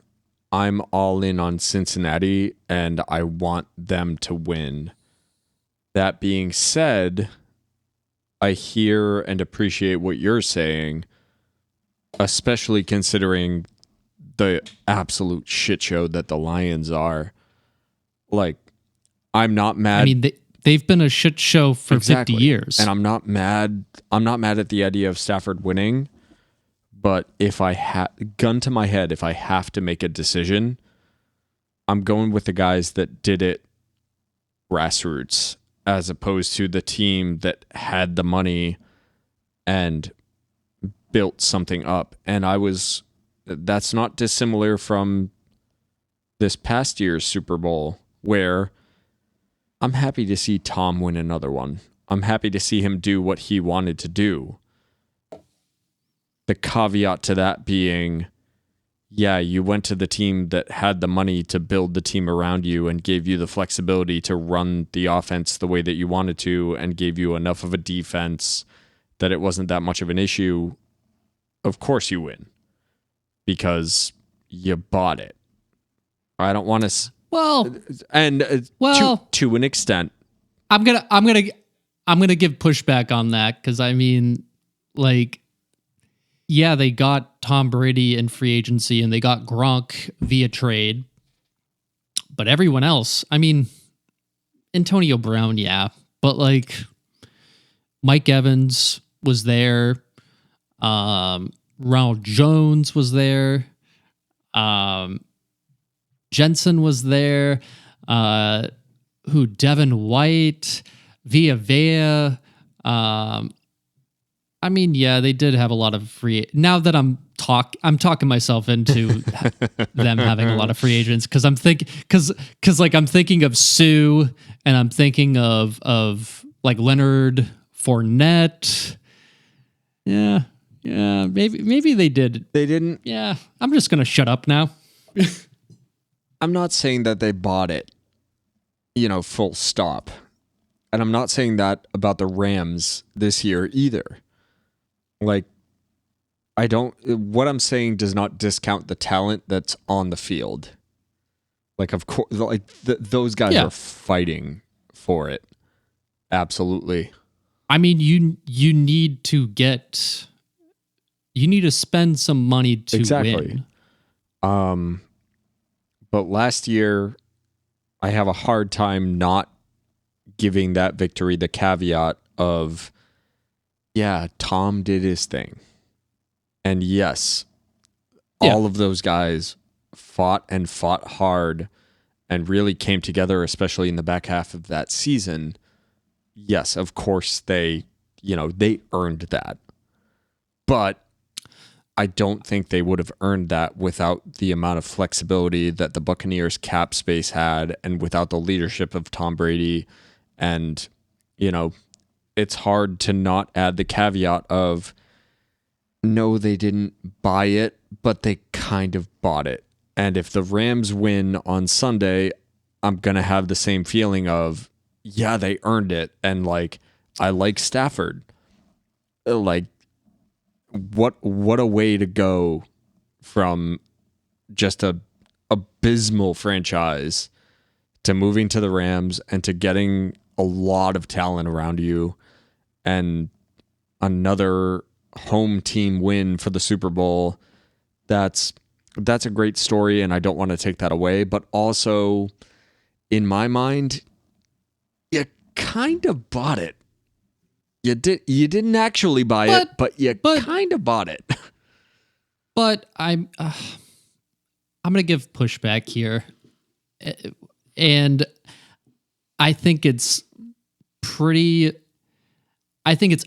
I'm all in on Cincinnati, and I want them to win. That being said, I hear and appreciate what you're saying, especially considering the absolute shit show that the Lions are. Like, I'm not mad. I mean, they've been a shit show for 50 years. And I'm not mad. I'm not mad at the idea of Stafford winning. But if I gun to my head, if I have to make a decision, I'm going with the guys that did it grassroots, as opposed to the team that had the money and built something up. And that's not dissimilar from this past year's Super Bowl, where I'm happy to see Tom win another one. I'm happy to see him do what he wanted to do. The caveat to that being, yeah, you went to the team that had the money to build the team around you and gave you the flexibility to run the offense the way that you wanted to and gave you enough of a defense that it wasn't that much of an issue. Of course you win because you bought it. I don't want to. Well, to an extent, I'm gonna give pushback on that because I mean, like, yeah, they got Tom Brady in free agency and they got Gronk via trade, but everyone else, I mean, Antonio Brown, yeah, but like Mike Evans was there, Ronald Jones was there, Jensen was there, Devin White, Villa. I mean, yeah, they did have a lot of free. Now that I'm talking myself into them having a lot of free agents because I'm thinking I'm thinking of Sue and I'm thinking of like Leonard Fournette. Yeah, maybe they did. They didn't. Yeah, I'm just gonna shut up now. I'm not saying that they bought it, full stop. And I'm not saying that about the Rams this year either. Like, what I'm saying does not discount the talent that's on the field. Like, of course, like those guys are fighting for it. Absolutely. I mean, you need to spend some money to win. But last year, I have a hard time not giving that victory the caveat of, yeah, Tom did his thing. And yes, all of those guys fought hard and really came together, especially in the back half of that season. Yes, of course, they earned that. But I don't think they would have earned that without the amount of flexibility that the Buccaneers cap space had and without the leadership of Tom Brady. And, it's hard to not add the caveat of, no, they didn't buy it, but they kind of bought it. And if the Rams win on Sunday, I'm going to have the same feeling of, yeah, they earned it. And like, I like Stafford. Like, what a way to go from just a abysmal franchise to moving to the Rams and to getting a lot of talent around you and another home team win for the Super Bowl. That's a great story, and I don't want to take that away. But also, in my mind, you kind of bought it. You didn't actually buy it, but you kind of bought it. But I'm going to give pushback here. And I think it's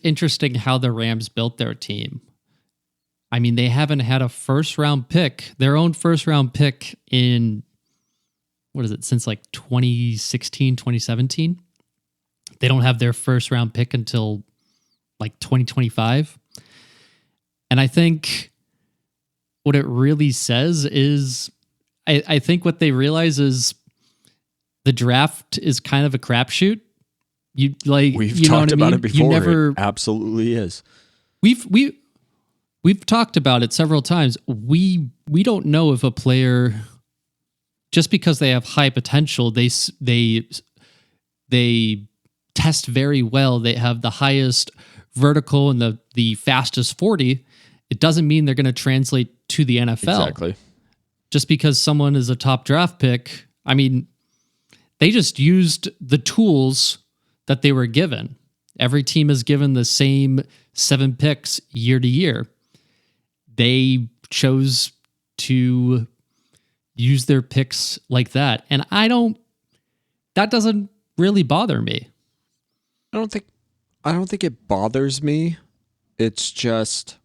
interesting how the Rams built their team. I mean, they haven't had a first round pick, their own first round pick in, what is it, since like 2016, 2017. They don't have their first round pick until like 2025. And I think what it really says is, I think what they realize is the draft is kind of a crapshoot. We've talked about it before. It absolutely is. We've talked about it several times. We don't know if a player, just because they have high potential, they test very well, they have the highest vertical and the fastest 40, it doesn't mean they're going to translate to the NFL. Exactly. Just because someone is a top draft pick, I mean, they just used the tools that they were given. Every team is given the same 7 picks year to year. They chose to use their picks like that. And that doesn't really bother me. I don't think it bothers me. It's just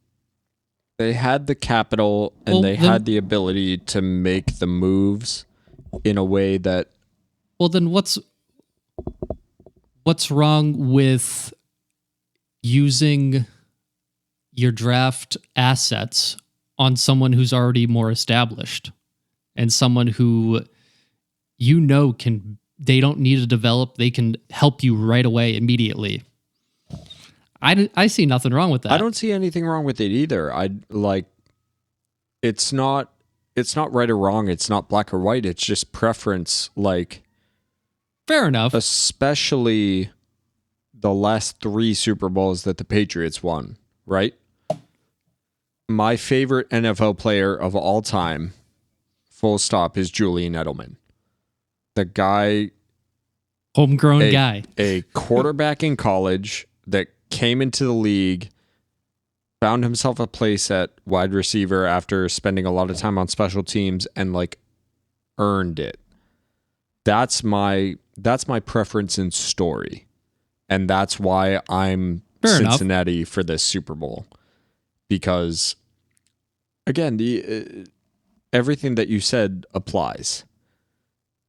they had the capital and they had the ability to make the moves in a way that. Well, then what's wrong with using your draft assets on someone who's already more established and someone who they don't need to develop, they can help you right away immediately. I see nothing wrong with that. I don't see anything wrong with it either. It's not right or wrong. It's not black or white. It's just preference. Fair enough. Especially the last 3 Super Bowls that the Patriots won, right? My favorite NFL player of all time, full stop, is Julian Edelman. The guy, homegrown guy, a quarterback in college that came into the league, found himself a place at wide receiver after spending a lot of time on special teams and earned it. That's my preference in story. And that's why I'm Fair Cincinnati enough. For this Super Bowl. Because again, everything that you said applies.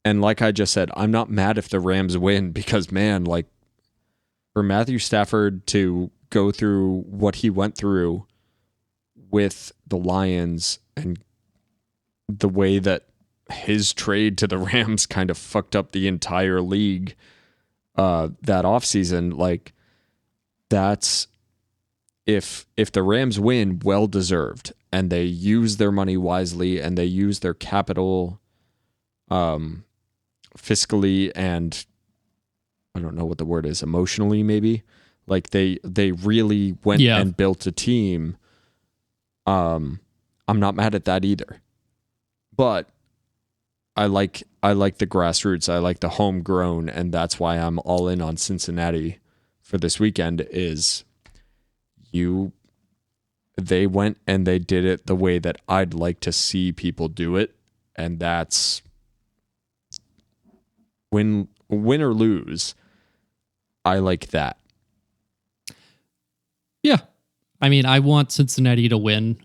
And like I just said, I'm not mad if the Rams win because, man, for Matthew Stafford to go through what he went through with the Lions and the way that his trade to the Rams kind of fucked up the entire league that offseason, that's if the Rams win, well deserved, and they use their money wisely and they use their capital fiscally and I don't know what the word is, emotionally maybe. They really went and built a team. I'm not mad at that either. But I like the grassroots. I like the homegrown, and that's why I'm all in on Cincinnati for this weekend. They went and they did it the way that I'd like to see people do it, and that's win or lose. I like that. Yeah. I mean, I want Cincinnati to win.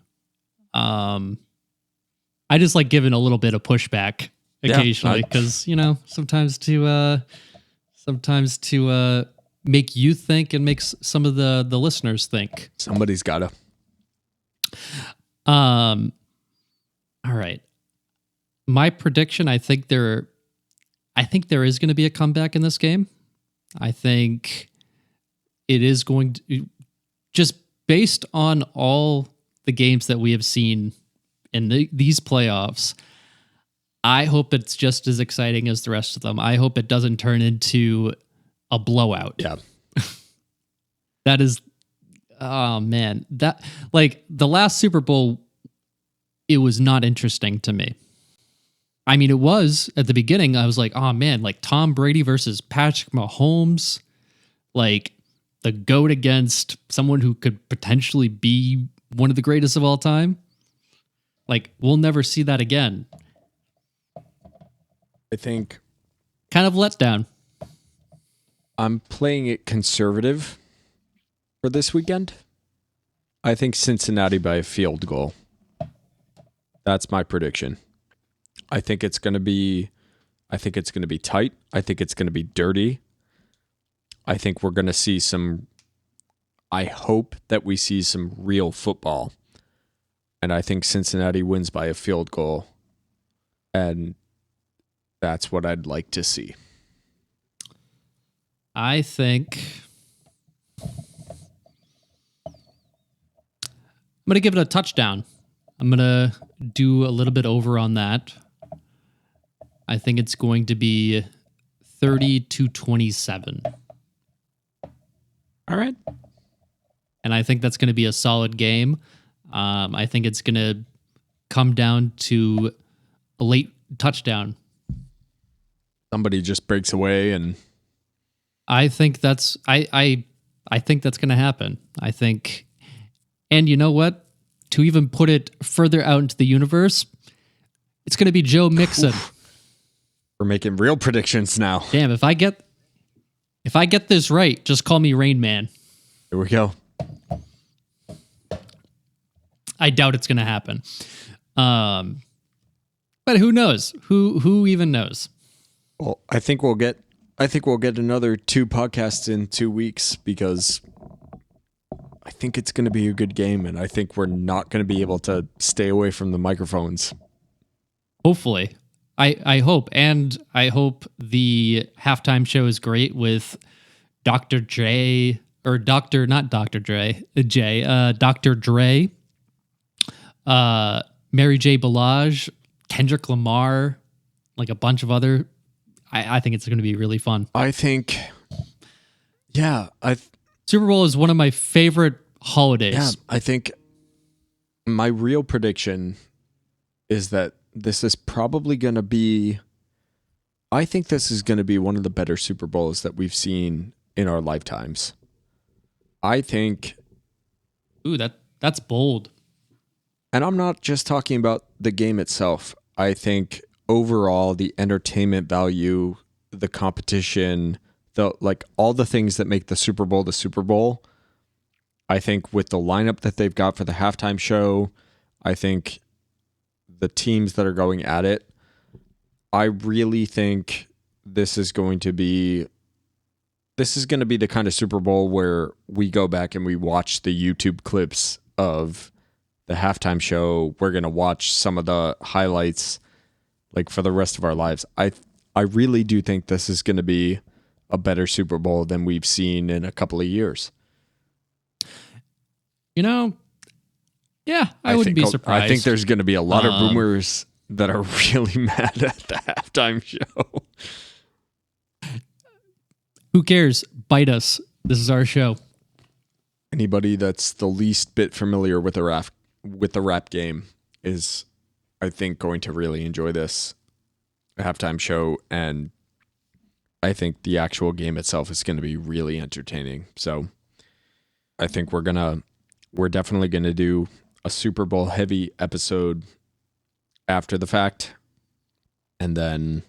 I just like giving a little bit of pushback occasionally because, sometimes to make you think and make some of the listeners think. Somebody's got to. All right. My prediction, I think there is going to be a comeback in this game. I think it is going to, just based on all the games that we have seen in these playoffs, I hope it's just as exciting as the rest of them. I hope it doesn't turn into a blowout. Yeah. That is, oh man, that the last Super Bowl, it was not interesting to me. I mean, it was at the beginning. I was like, oh man, Tom Brady versus Patrick Mahomes, the GOAT against someone who could potentially be one of the greatest of all time. We'll never see that again. I think Kind of let down. I'm playing it conservative for this weekend. I think Cincinnati by a field goal. That's my prediction. I think it's going to be tight. I think it's going to be dirty. I think we're going to see I hope that we see some real football. And I think Cincinnati wins by a field goal. And that's what I'd like to see. I think I'm going to give it a touchdown. I'm going to do a little bit over on that. I think it's going to be 30-27. All right. And I think that's going to be a solid game. I think it's going to come down to a late touchdown. Somebody just breaks away and I think that's I think that's going to happen. I think, and you know what? To even put it further out into the universe, it's going to be Joe Mixon. we're making real predictions now. Damn, if I get this right, just call me Rain Man. Here we go. I doubt it's going to happen. But who knows? Who even knows? Well, I think we'll get another 2 podcasts in 2 weeks because I think it's going to be a good game, and I think we're not going to be able to stay away from the microphones. Hopefully. I hope. And I hope the halftime show is great with Dr. J, or Dr. not Dr. Dre, Dr. Dre, Mary J. Blige, Kendrick Lamar, like a bunch of other. I think it's going to be really fun. I think, Super Bowl is one of my favorite holidays. Yeah, I think my real prediction is that this is probably going to be, I think this is going to be one of the better Super Bowls that we've seen in our lifetimes. I think. Ooh, that's bold. And I'm not just talking about the game itself. I think overall the entertainment value, the competition, all the things that make the Super Bowl. I think with the lineup that they've got for the halftime show, I think the teams that are going at it, I really think this is going to be the kind of Super Bowl where we go back and we watch the YouTube clips of the halftime show. We're going to watch some of the highlights like for the rest of our lives. I really do think this is going to be a better Super Bowl than we've seen in a couple of years. You know, yeah, I wouldn't be surprised. I think there's going to be a lot of boomers that are really mad at the halftime show. Who cares? Bite us. This is our show. Anybody that's the least bit familiar with the rap game is, I think, going to really enjoy this halftime show, and I think the actual game itself is going to be really entertaining. So I think we're definitely going to do a Super Bowl heavy episode after the fact. And then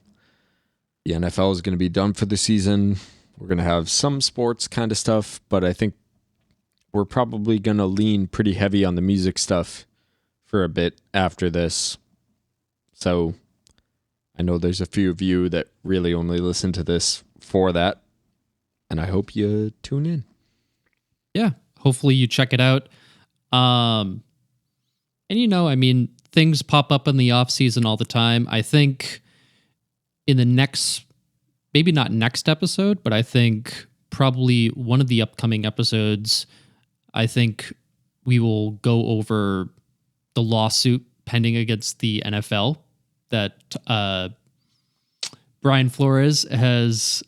the NFL is going to be done for the season. We're going to have some sports kind of stuff, but I think we're probably going to lean pretty heavy on the music stuff for a bit after this. So I know there's a few of you that really only listen to this for that, and I hope you tune in. Yeah, hopefully you check it out. And things pop up in the off season all the time. I think in the next, maybe not next episode, but I think probably one of the upcoming episodes, I think we will go over the lawsuit pending against the NFL that Brian Flores has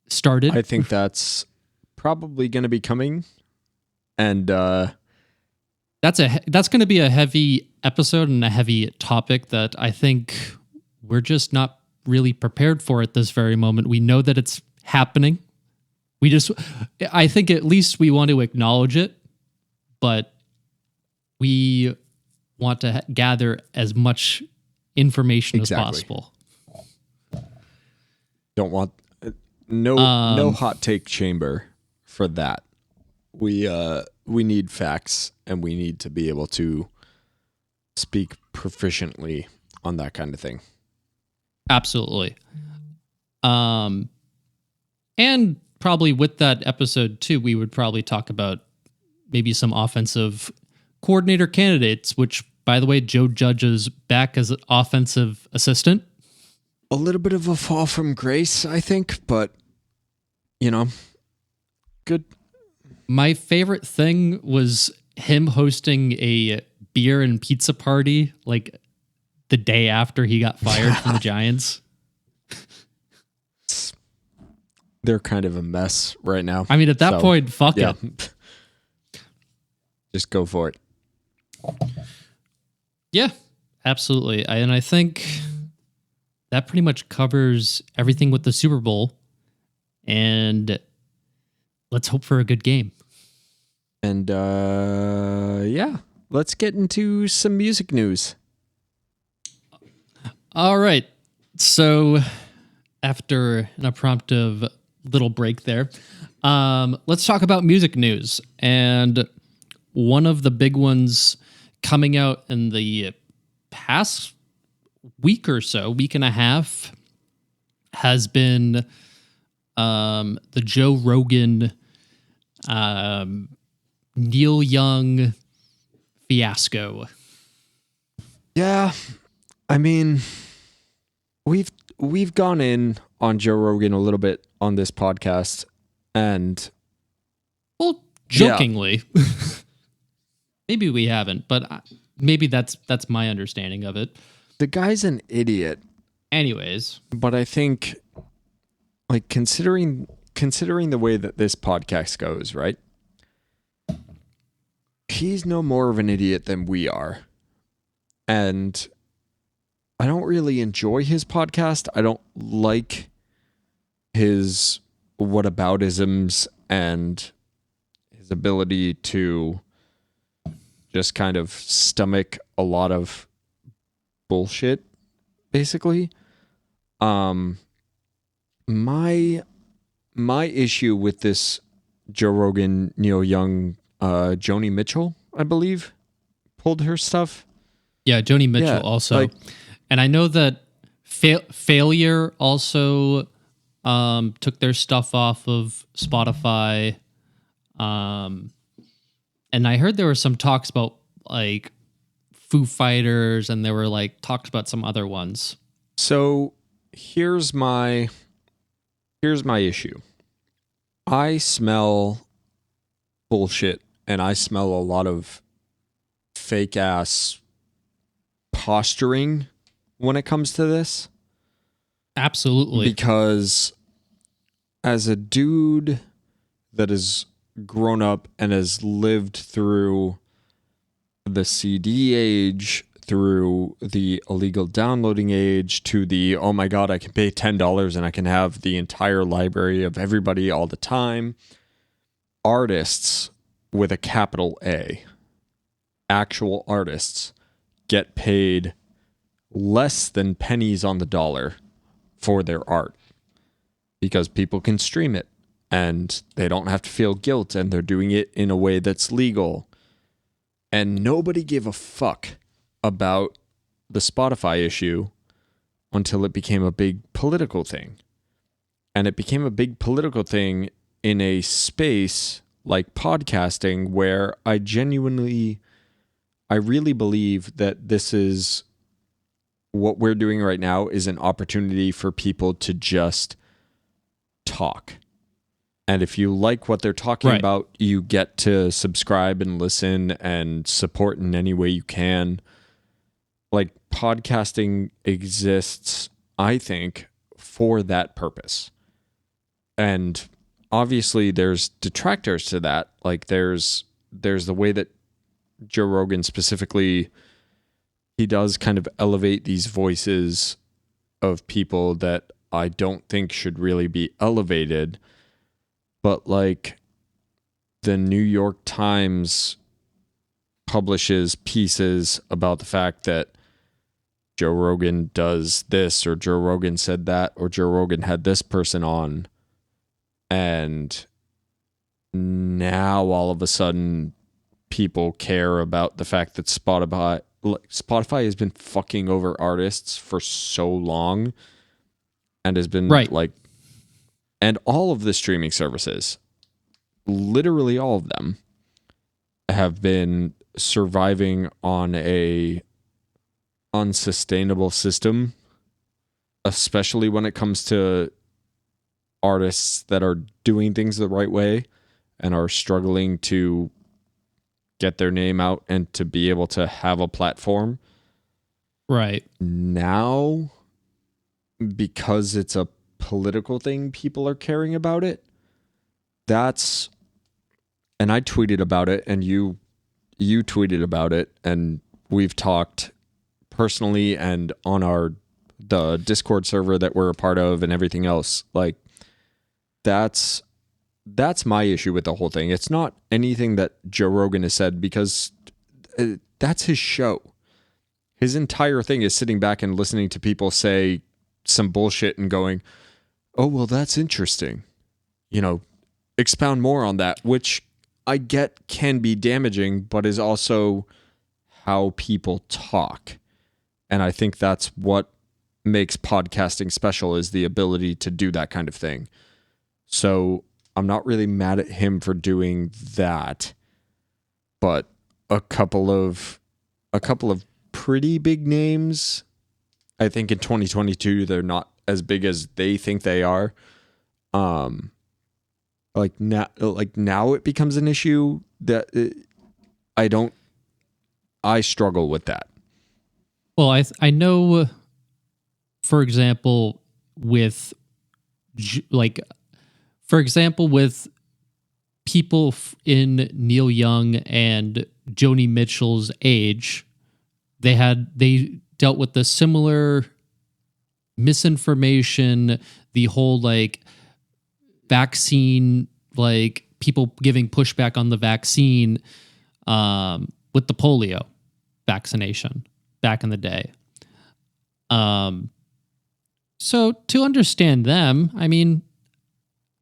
started. I think that's probably going to be coming, and that's going to be a heavy episode and a heavy topic that I think we're just not really prepared for at this very moment. We know that it's happening. I think at least we want to acknowledge it, but we want to gather as much information as possible. Don't want no hot take chamber for that. We need facts, and we need to be able to speak proficiently on that kind of thing. Absolutely. And probably with that episode too, we would probably talk about maybe some offensive coordinator candidates, which, by the way, Joe Judge is back as an offensive assistant. A little bit of a fall from grace, I think, but, good. My favorite thing was him hosting a beer and pizza party like the day after he got fired from the Giants. They're kind of a mess right now. I mean, at that point, fuck it. Just go for it. Yeah, absolutely. And I think that pretty much covers everything with the Super Bowl. And let's hope for a good game. And let's get into some music news. All right. So after an impromptu little break there, let's talk about music news. And one of the big ones coming out in the past week or so, week and a half, has been the Joe Rogan, Neil Young fiasco. Yeah, I mean, we've gone in on Joe Rogan a little bit on this podcast, and well, jokingly, maybe we haven't, but maybe that's my understanding of it. The guy's an idiot. Anyways, but I think, like, considering the way that this podcast goes, right? He's no more of an idiot than we are. And I don't really enjoy his podcast. I don't like his whataboutisms and his ability to just kind of stomach a lot of bullshit, basically. My issue with this Joe Rogan, Neil Young, Joni Mitchell, I believe, pulled her stuff. Yeah, Joni Mitchell also. And I know that Failure also took their stuff off of Spotify. And I heard there were some talks about like Foo Fighters, and there were like talks about some other ones. So here's my issue. I smell bullshit, and I smell a lot of fake ass posturing when it comes to this. Absolutely. Because as a dude that has grown up and has lived through the CD age, through the illegal downloading age, to the, oh my God, I can pay $10 and I can have the entire library of everybody all the time. Artists with a capital A, actual artists, get paid less than pennies on the dollar for their art because people can stream it and they don't have to feel guilt, and they're doing it in a way that's legal. And nobody gave a fuck about the Spotify issue until it became a big political thing. And it became a big political thing in a space like podcasting, where I really believe that this is what we're doing right now is an opportunity for people to just talk. And if you like what they're talking about, you get to subscribe and listen and support in any way you can. Like, podcasting exists, I think, for that purpose. And obviously there's detractors to that. Like, there's the way that Joe Rogan specifically, he does kind of elevate these voices of people that I don't think should really be elevated. But like, the New York Times publishes pieces about the fact that Joe Rogan does this, or Joe Rogan said that, or Joe Rogan had this person on. And now all of a sudden people care about the fact that Spotify has been fucking over artists for so long, and has been Right. like, and all of the streaming services, literally all of them, have been surviving on a unsustainable system, especially when it comes to artists that are doing things the right way and are struggling to get their name out and to be able to have a platform. Right. Now, because it's a political thing, people are caring about it. And I tweeted about it, and you tweeted about it, and we've talked personally and on the Discord server that we're a part of and everything else. Like, that's my issue with the whole thing. It's not anything that Joe Rogan has said, because that's his show. His entire thing is sitting back and listening to people say some bullshit and going, oh, well, that's interesting. Expound more on that, which I get can be damaging, but is also how people talk. And I think that's what makes podcasting special, is the ability to do that kind of thing. So I'm not really mad at him for doing that, but a couple of pretty big names, I think in 2022 they're not as big as they think they are. Like now it becomes an issue that I struggle with that. Well, I know, for example, with with people in Neil Young and Joni Mitchell's age, they dealt with the similar misinformation, the whole vaccine, people giving pushback on the vaccine, with the polio vaccination back in the day. So to understand them, I mean,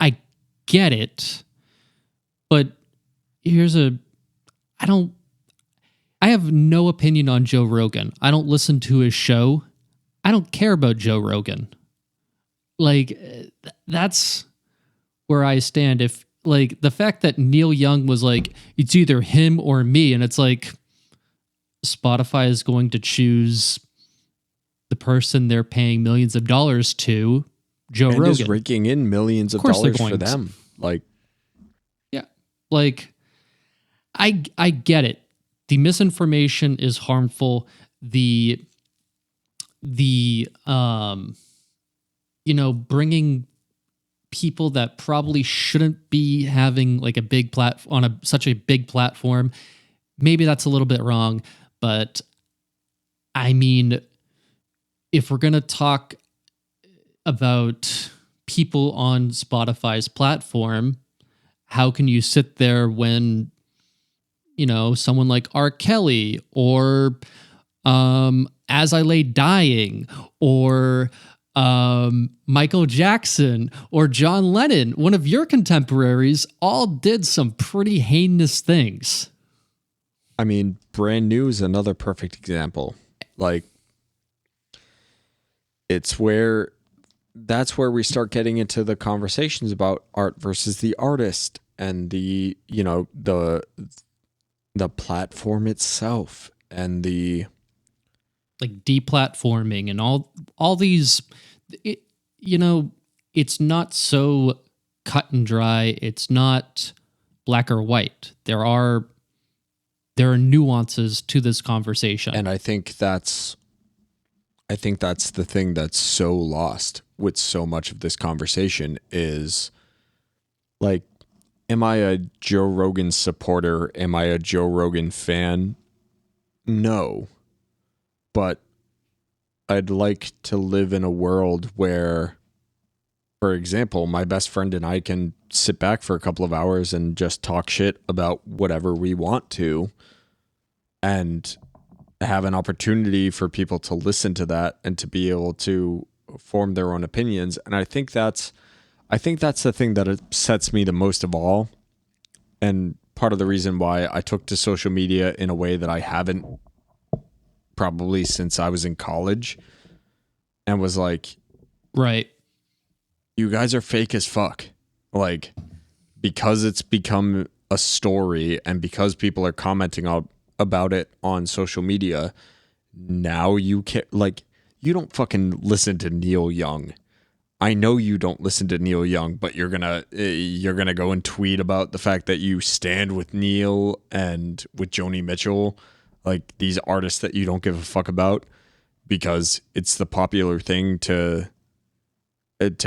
I get it, but I have no opinion on Joe Rogan. I don't listen to his show. I don't care about Joe Rogan. That's where I stand. If the fact that Neil Young was it's either him or me, and it's Spotify is going to choose the person they're paying millions of dollars to, Joe Rogan. Is raking in millions of dollars for them. Yeah. I get it. The misinformation is harmful. Bringing people that probably shouldn't be having a big such a big platform, maybe that's a little bit wrong, but I mean, if we're going to talk about people on Spotify's platform, how can you sit there when, someone like R. Kelly or As I Lay Dying or Michael Jackson or John Lennon, one of your contemporaries, all did some pretty heinous things. I mean, Brand New is another perfect example. That's where we start getting into the conversations about art versus the artist and the platform itself and the deplatforming and all these, it's not so cut and dry. It's not black or white. There are nuances to this conversation. And I think that's the thing that's so lost with so much of this conversation is am I a Joe Rogan supporter? Am I a Joe Rogan fan? No. But I'd like to live in a world where, for example, my best friend and I can sit back for a couple of hours and just talk shit about whatever we want to and have an opportunity for people to listen to that and to be able to form their own opinions. And I think that's the thing that upsets me the most of all. And part of the reason why I took to social media in a way that I haven't probably since I was in college, and was like, Right. you guys are fake as fuck. Like, because it's become a story and because people are commenting about it on social media, now you can't, like, you don't fucking listen to Neil Young. I know you don't listen to Neil Young, but you're gonna go and tweet about the fact that you stand with Neil and with Joni Mitchell, like these artists that you don't give a fuck about, because it's the popular thing to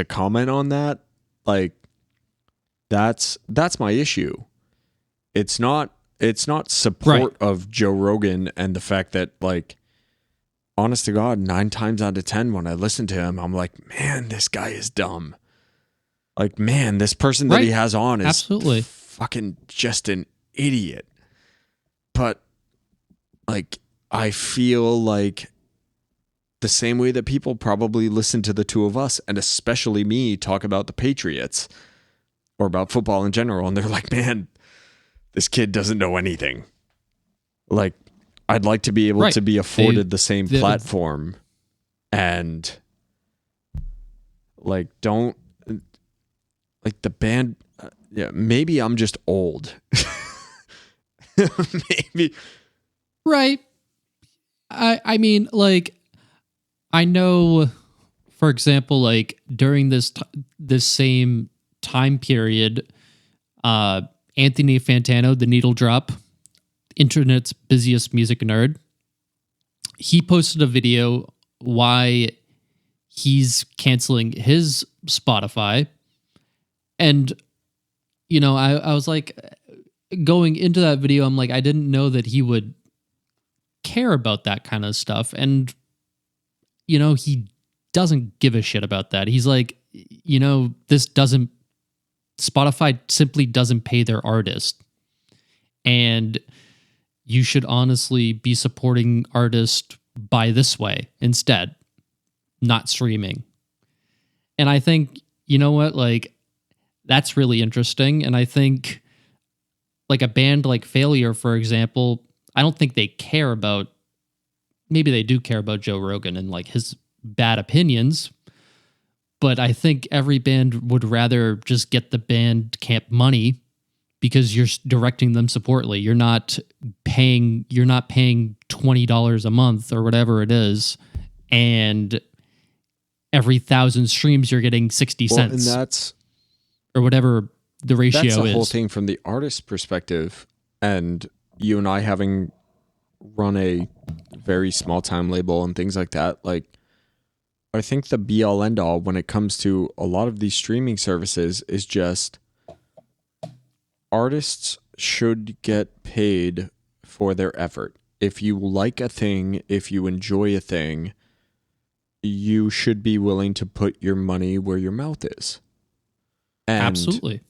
comment on that. Like, that's my issue. It's not support of Joe Rogan and the fact that, like, honest to God, 9 times out of 10 when I listen to him, I'm like, man, this guy is dumb. Like, man, this person that he has on is absolutely fucking just an idiot. But, like, I feel like the same way that people probably listen to the two of us, and especially me, talk about the Patriots or about football in general, and they're like, man, this kid doesn't know anything. Like, I'd like to be able to be afforded the same platform, and like, don't, like, the band. Yeah, maybe I'm just old. Maybe. Right. I mean, like, I know, for example, like during this same time period, Anthony Fantano, the Needle Drop, internet's busiest music nerd, he posted a video why he's canceling his Spotify. And, you know, I was like, going into that video, I'm like, I didn't know that he would care about that kind of stuff. And, you know, he doesn't give a shit about that. He's like, you know, Spotify simply doesn't pay their artist. And you should honestly be supporting artists by this way instead, not streaming. And I think, you know what, like, that's really interesting. And I think, like, a band like Failure, for example, I don't think they care about, maybe they do care about Joe Rogan and like his bad opinions, but I think every band would rather just get the band camp money, because you're directing them supportly. You're not paying $20 a month or whatever it is, and every 1,000 streams you're getting 60 cents. And that's, or whatever the ratio is. That's the whole thing from the artist's perspective. And you and I, having run a very small time label and things like that, like, I think the be all end all when it comes to a lot of these streaming services is just, artists should get paid for their effort. If you like a thing, if you enjoy a thing, you should be willing to put your money where your mouth is. And absolutely.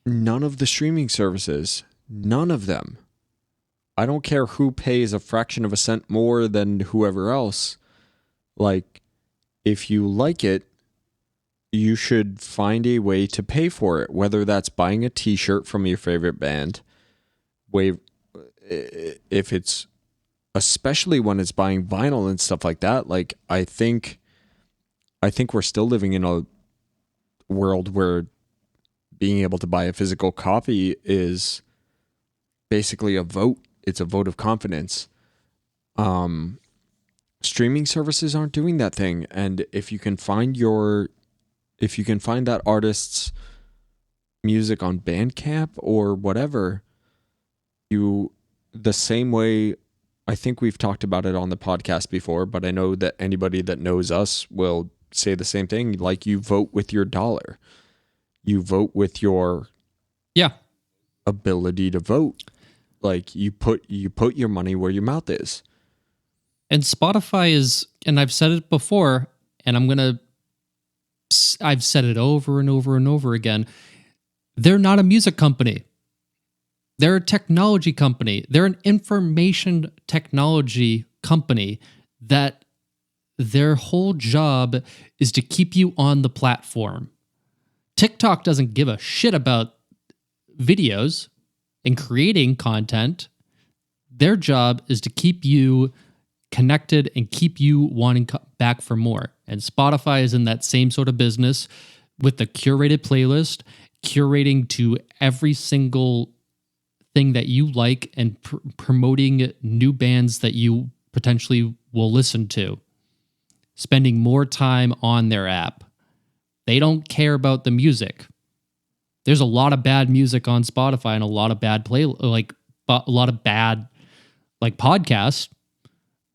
None of the streaming services, none of them, I don't care who pays a fraction of a cent more than whoever else, like, if you like it, you should find a way to pay for it, whether that's buying a t-shirt from your favorite band, if it's, especially when it's buying vinyl and stuff like that. Like, I think we're still living in a world where being able to buy a physical copy is basically a vote. It's a vote of confidence. Streaming services aren't doing that thing. And if you can find that artist's music on Bandcamp or whatever, the same way, I think we've talked about it on the podcast before, but I know that anybody that knows us will say the same thing. Like, you vote with your dollar. You vote with your ability to vote. Like, you put your money where your mouth is. And Spotify is, and I've said it before, and I've said it over and over and over again, they're not a music company. They're a technology company. They're an information technology company that their whole job is to keep you on the platform. TikTok doesn't give a shit about videos and creating content. Their job is to keep you connected and keep you wanting back for more. And Spotify is in that same sort of business with the curated playlist, curating to every single thing that you like and promoting new bands that you potentially will listen to, spending more time on their app. They don't care about the music. There's a lot of bad music on Spotify and a lot of bad podcasts,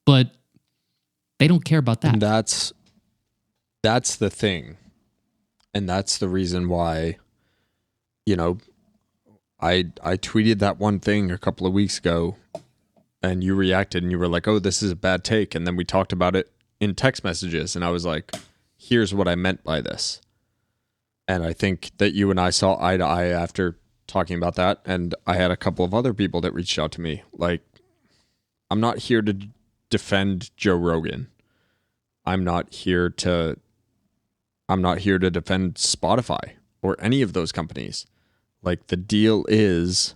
but they don't care about that. And that's the thing. And that's the reason why, I tweeted that one thing a couple of weeks ago and you reacted and you were like, oh, this is a bad take. And then we talked about it in text messages. And I was like, here's what I meant by this. And I think that you and I saw eye to eye after talking about that. And I had a couple of other people that reached out to me. Like, I'm not here to defend Joe Rogan. I'm not here to defend Spotify or any of those companies. Like, the deal is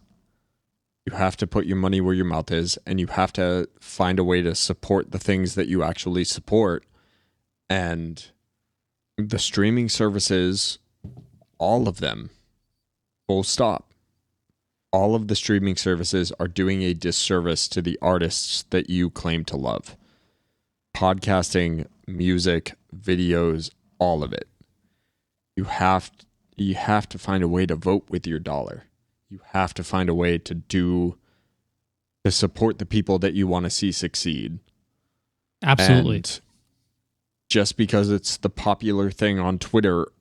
you have to put your money where your mouth is, and you have to find a way to support the things that you actually support. And the streaming services, all of them, full stop. All of the streaming services are doing a disservice to the artists that you claim to love. Podcasting, music, videos, all of it. You have to find a way to vote with your dollar. You have to find a way to support the people that you want to see succeed. Absolutely. And just because it's the popular thing on Twitter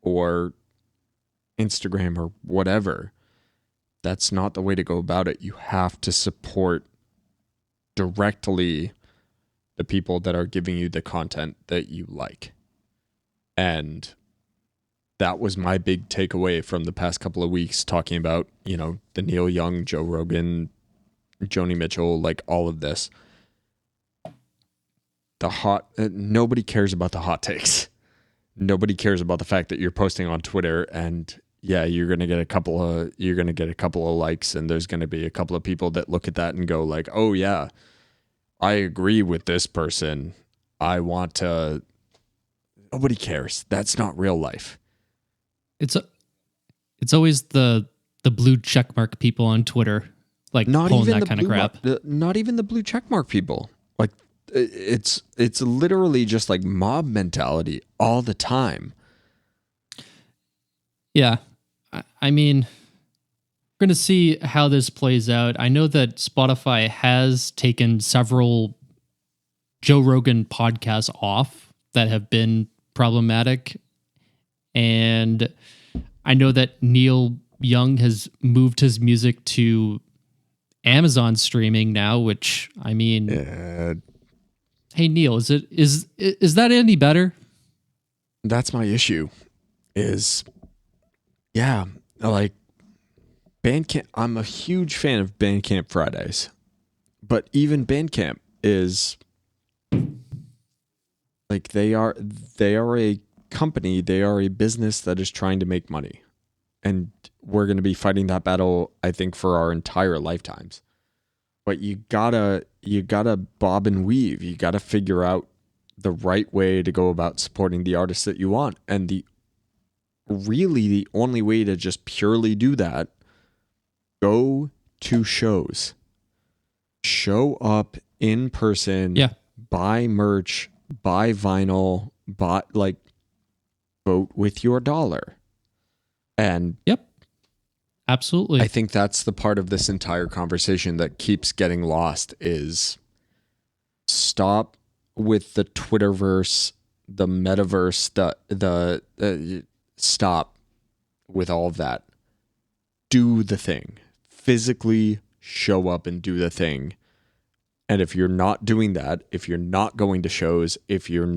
or Instagram or whatever, that's not the way to go about it. You have to support directly the people that are giving you the content that you like. And that was my big takeaway from the past couple of weeks, talking about, the Neil Young, Joe Rogan, Joni Mitchell, like all of this. Nobody cares about the hot takes. Nobody cares about the fact that you're posting on Twitter and you're going to get a couple of likes, and there's going to be a couple of people that look at that and go like, "Oh yeah, I agree with this person. I want to." Nobody cares. That's not real life. It's always the blue checkmark people on Twitter, like pulling that kind of crap. Not even the blue checkmark people. Like, it's literally just like mob mentality all the time. Yeah, I mean, we're gonna see how this plays out. I know that Spotify has taken several Joe Rogan podcasts off that have been problematic. And I know that Neil Young has moved his music to Amazon streaming now, which, I mean, hey Neil, is that any better? That's my issue. Like Bandcamp. I'm a huge fan of Bandcamp Fridays, but even Bandcamp is like they are a company, they are a business that is trying to make money, and we're going to be fighting that battle, I think, for our entire lifetimes. But you gotta bob and weave. You gotta figure out the right way to go about supporting the artists that you want. And the only way to just purely do that, go to shows, show up in person, buy merch, buy vinyl, vote with your dollar. And absolutely. I think that's the part of this entire conversation that keeps getting lost, is stop with the Twitterverse, the metaverse, the stop with all of that. Do the thing. Physically show up and do the thing. And if you're not doing that, if you're not going to shows, if your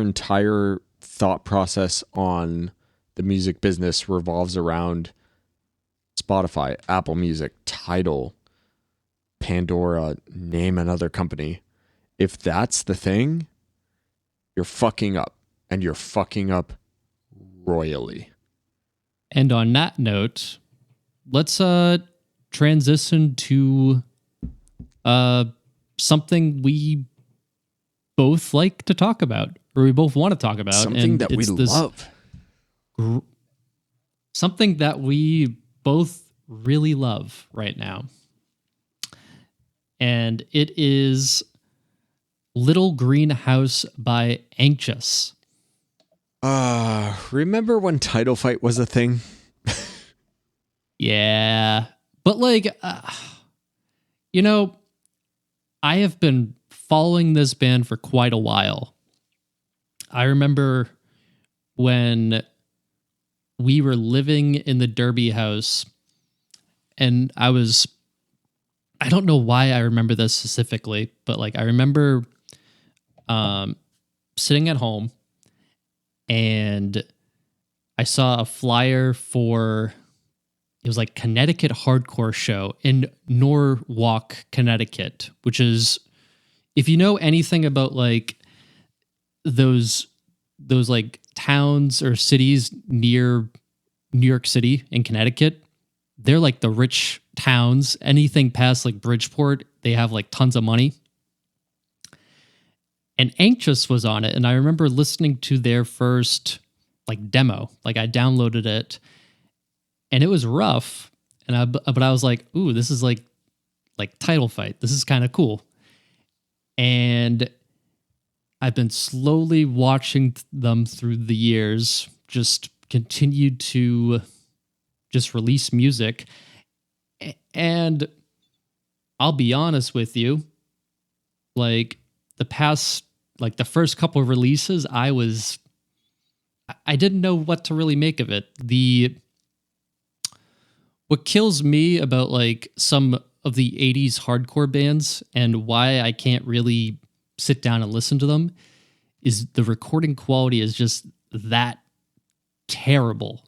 entire thought process on the music business revolves around Spotify, Apple Music, Tidal, Pandora, name another company. If that's the thing, you're fucking up, and you're fucking up royally. And on that note, let's transition to something we both like to talk about, or we both want to talk about. Something and that we it's this love. something that we both really love right now. And it is Little Green House by Anxious. Remember when Title Fight was a thing? Yeah. But like, I have been following this band for quite a while. I remember when we were living in the Derby house, and I don't know why I remember this specifically, but like I remember sitting at home and I saw a flyer for, it was like Connecticut Hardcore Show in Norwalk, Connecticut, which is, if you know anything about like those like towns or cities near New York City and Connecticut, they're like the rich towns. Anything past like Bridgeport, they have like tons of money. And Anxious was on it, and I remember listening to their first like demo. Like I downloaded it, and it was rough. But I was like, ooh, this is like Title Fight. This is kind of cool. And I've been slowly watching them through the years, just continued to just release music. And I'll be honest with you, like the first couple of releases, I didn't know what to really make of it. What kills me about like some of the 80s hardcore bands and why I can't really sit down and listen to them is the recording quality is just that terrible.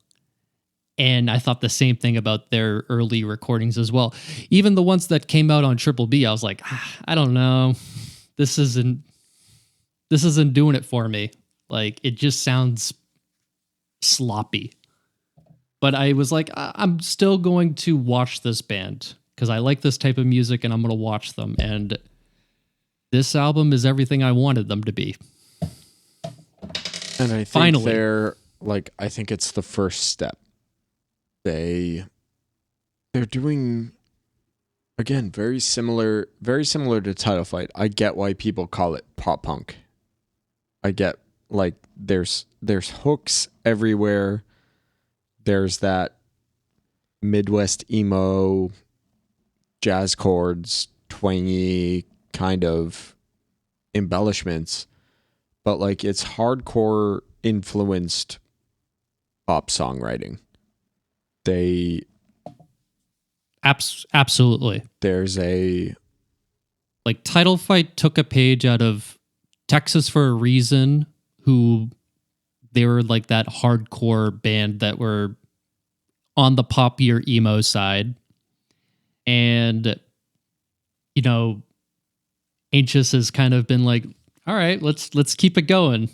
And I thought the same thing about their early recordings as well. Even the ones that came out on Triple B, I was like, I don't know. This isn't doing it for me. Like, it just sounds sloppy. But I was like, I'm still going to watch this band because I like this type of music and I'm going to watch them. And this album is everything I wanted them to be. And I think Finally. I think it's the first step. They're doing, again, very similar to Title Fight. I get why people call it pop punk. I get, like, there's hooks everywhere. There's that Midwest emo, jazz chords, twangy kind of embellishments, but like it's hardcore influenced pop songwriting. Absolutely. There's a, like, Title Fight took a page out of Texas for a Reason, who they were like that hardcore band that were on the poppier emo side. And, Anxious has kind of been like, all right, let's keep it going.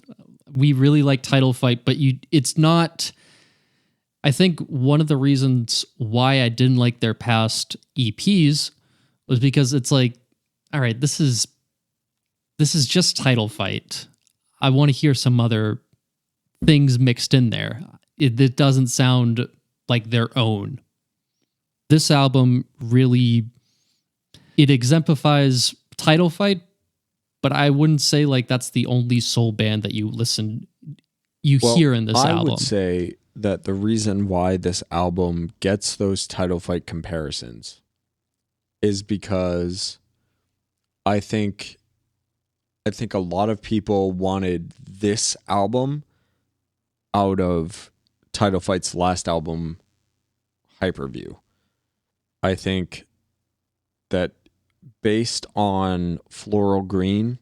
We really like Title Fight, but it's not. I think one of the reasons why I didn't like their past EPs was because it's like, all right, this is just Title Fight. I want to hear some other things mixed in there. It doesn't sound like their own. This album really, it exemplifies Title Fight, but I wouldn't say like that's the only soul band that you hear in this album. I would say that the reason why this album gets those Title Fight comparisons is because I think a lot of people wanted this album out of Title Fight's last album, Hyperview. I think that based on Floral Green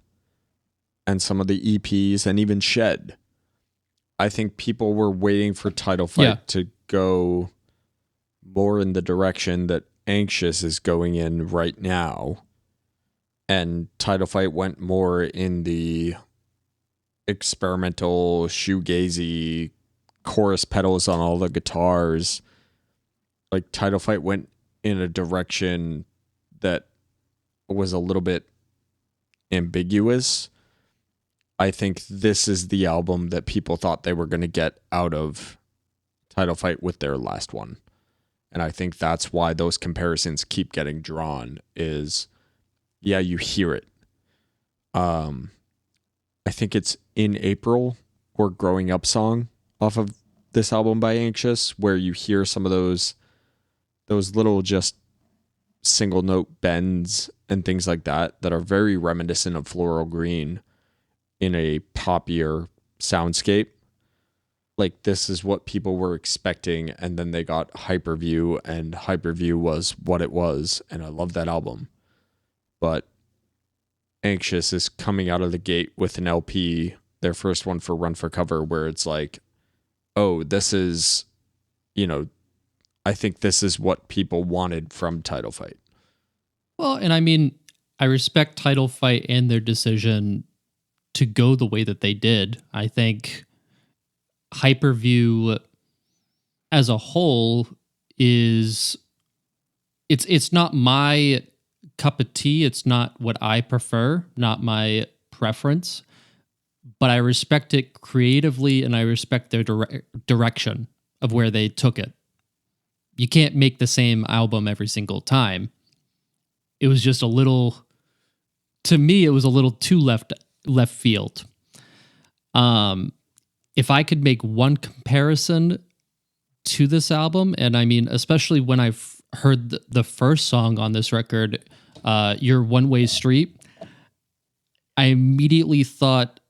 and some of the EPs and even Shed, I think people were waiting for Title Fight to go more in the direction that Anxious is going in right now. And Title Fight went more in the experimental, shoegazy, chorus pedals on all the guitars. Like, Title Fight went in a direction that was a little bit ambiguous. I think this is the album that people thought they were going to get out of Title Fight with their last one. And I think that's why those comparisons keep getting drawn is, yeah, you hear it. I think it's In April or Growing Up song off of this album by Anxious, where you hear some of those little just single note bends and things like that are very reminiscent of Floral Green in a poppier soundscape. Like, this is what people were expecting, and then they got Hyperview, and Hyperview was what it was, and I love that album. But Anxious is coming out of the gate with an LP, their first one for Run for Cover, where it's like, oh, this is, I think this is what people wanted from Title Fight. Well, and I mean, I respect Title Fight and their decision to go the way that they did. I think Hyperview as a whole is it's not my cup of tea. It's not what I prefer, not my preference, but I respect it creatively and I respect their direction of where they took it. You can't make the same album every single time. It was just a little, to me, it was a little too left field. If I could make one comparison to this album, and I mean, especially when I've heard the first song on this record, Your One Way Street, I immediately thought,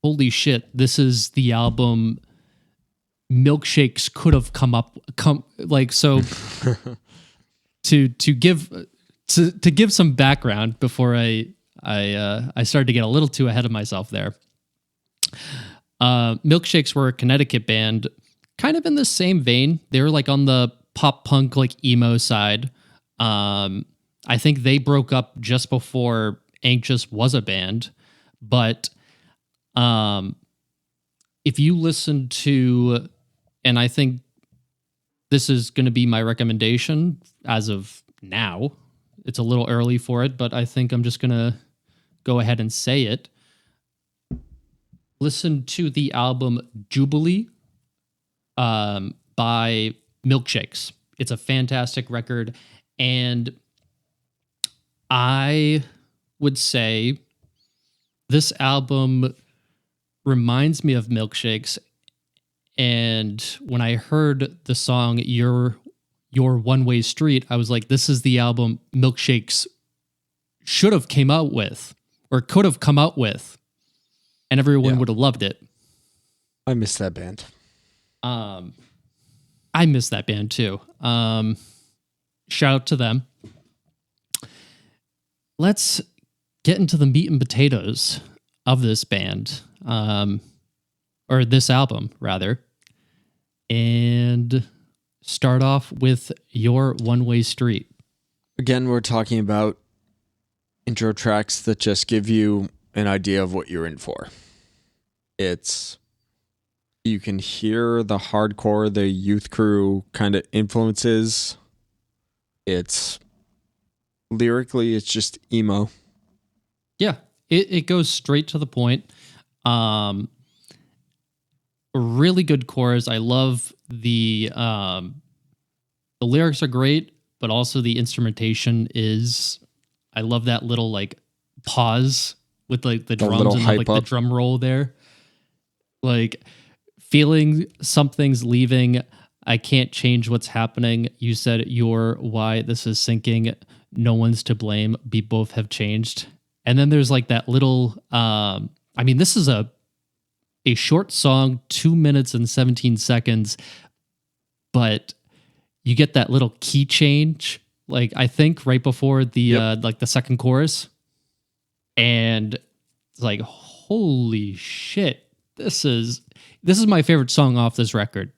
holy shit, this is the album Milkshakes could have to give some background before I started to get a little too ahead of myself there. Milkshakes were a Connecticut band, kind of in the same vein. They were like on the pop punk, like emo side. I think they broke up just before Anxious was a band, but if you listen to, and I think this is going to be my recommendation as of now. It's a little early for it, but I think I'm just going to go ahead and say it. Listen to the album Jubilee by Milkshakes. It's a fantastic record, and I would say this album reminds me of Milkshakes. And when I heard the song Your One Way Street, I was like, this is the album Milkshakes should have came out with or could have come out with, and everyone would have loved it. I miss that band. I miss that band too. Shout out to them. Let's get into the meat and potatoes of this band, or this album rather, and start off with Your One Way Street. Again, we're talking about intro tracks that just give you an idea of what you're in for. You can hear the hardcore, the Youth Crew kind of influences. Lyrically, it's just emo. Yeah, it goes straight to the point. Really good chorus. I love the lyrics are great, but also the instrumentation is. I love that little like pause with like the drums and like the drum roll there. Like feeling something's leaving. I can't change what's happening. You said you're why this is sinking. No one's to blame. We both have changed. And then there's like that little, this is a short song, 2 minutes and 17 seconds, but you get that little key change. Like I think right before the, like the second chorus, and it's like, holy shit. This is my favorite song off this record.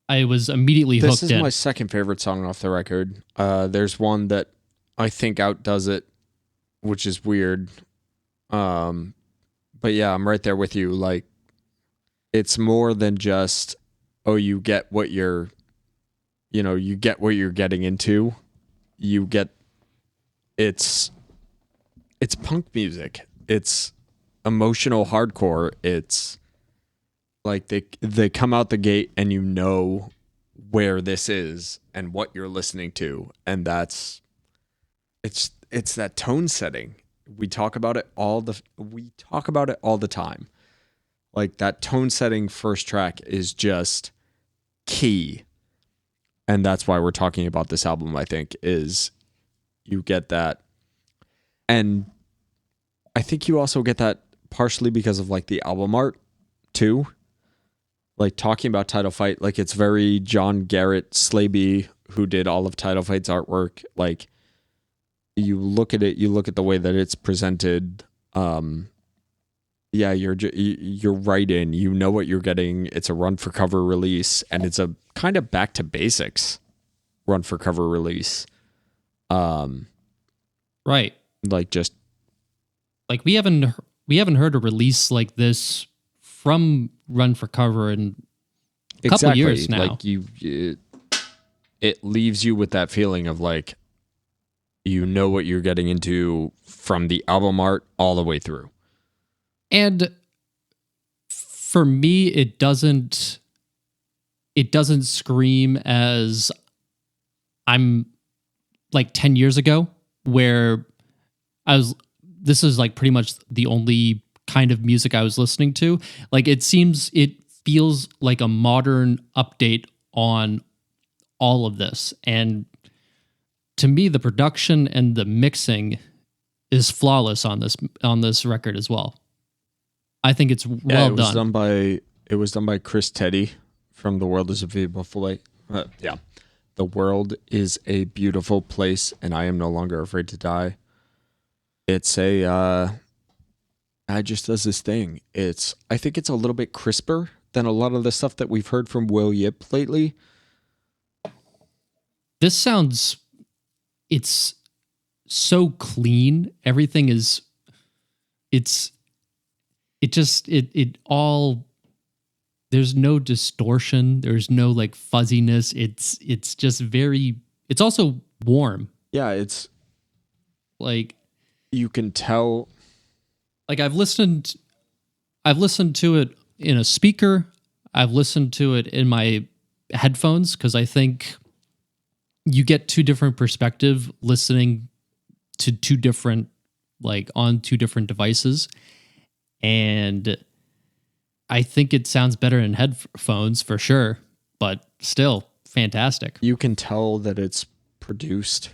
I was immediately This hooked is in. my second favorite song off the record. There's one that I think outdoes it, which is weird. Um, but yeah, I'm right there with you. Like, it's more than just, oh, you get what you're, you get what you're getting into. You get, it's punk music. It's emotional hardcore. It's like they come out the gate and you know where this is and what you're listening to, and it's that tone setting. We talk about it all the time. Like that tone setting first track is just key. And that's why we're talking about this album, I think, is you get that. And I think you also get that partially because of like the album art too. Like talking about Title Fight, like it's very John Garrett Slaby, who did all of Title Fight's artwork. Like you look at it, you look at the way that it's presented. Yeah, you're right in. You know what you're getting. It's a run for cover release, and it's a kind of back to basics run for cover release. Right. Like just Like we haven't heard a release like this from Run for Cover in a couple years now. Like it leaves you with that feeling of like, you know what you're getting into from the album art all the way through. And for me, it doesn't scream as I'm like 10 years ago where this is like pretty much the only kind of music I was listening to. Like it feels like a modern update on all of this. And to me, the production and the mixing is flawless on this record as well. I think it's well done. It was done by Chris Teddy from The World is a Beautiful Place. Yeah. The World is a Beautiful Place, and I Am No Longer Afraid to Die. It's I just does this thing. I think it's a little bit crisper than a lot of the stuff that we've heard from Will Yip lately. This sounds, it's so clean. Everything is, it all, there's no distortion. There's no like fuzziness. It's just it's also warm. Yeah, it's like, you can tell. Like I've listened to it in a speaker. I've listened to it in my headphones because I think you get two different perspectives listening to on two different devices. And I think it sounds better in headphones for sure, but still fantastic. You can tell that it's produced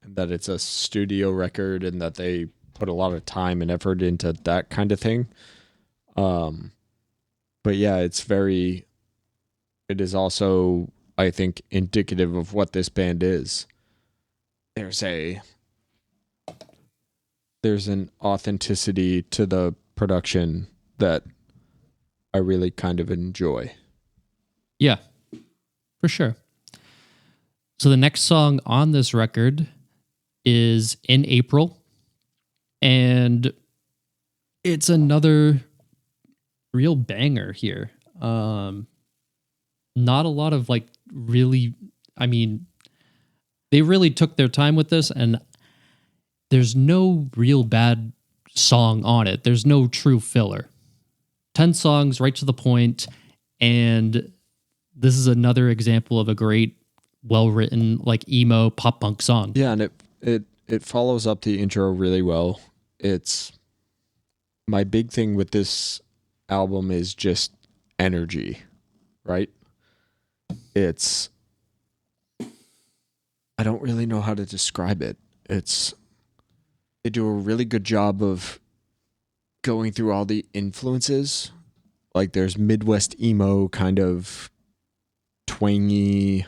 and that it's a studio record and that they put a lot of time and effort into that kind of thing. But yeah, it is also, I think, indicative of what this band is. There's an authenticity to the production that I really kind of enjoy. Yeah, for sure. So the next song on this record is In April, and it's another real banger here. Not a lot of like really, I mean, they really took their time with this, and there's no real bad song on it. There's no true filler. 10 songs right to the point, and this is another example of a great, well-written, like emo pop punk song. Yeah, and it follows up the intro really well. It's my big thing with this album is just energy, right? I don't really know how to describe it. They do a really good job of going through all the influences. Like there's Midwest emo kind of twangy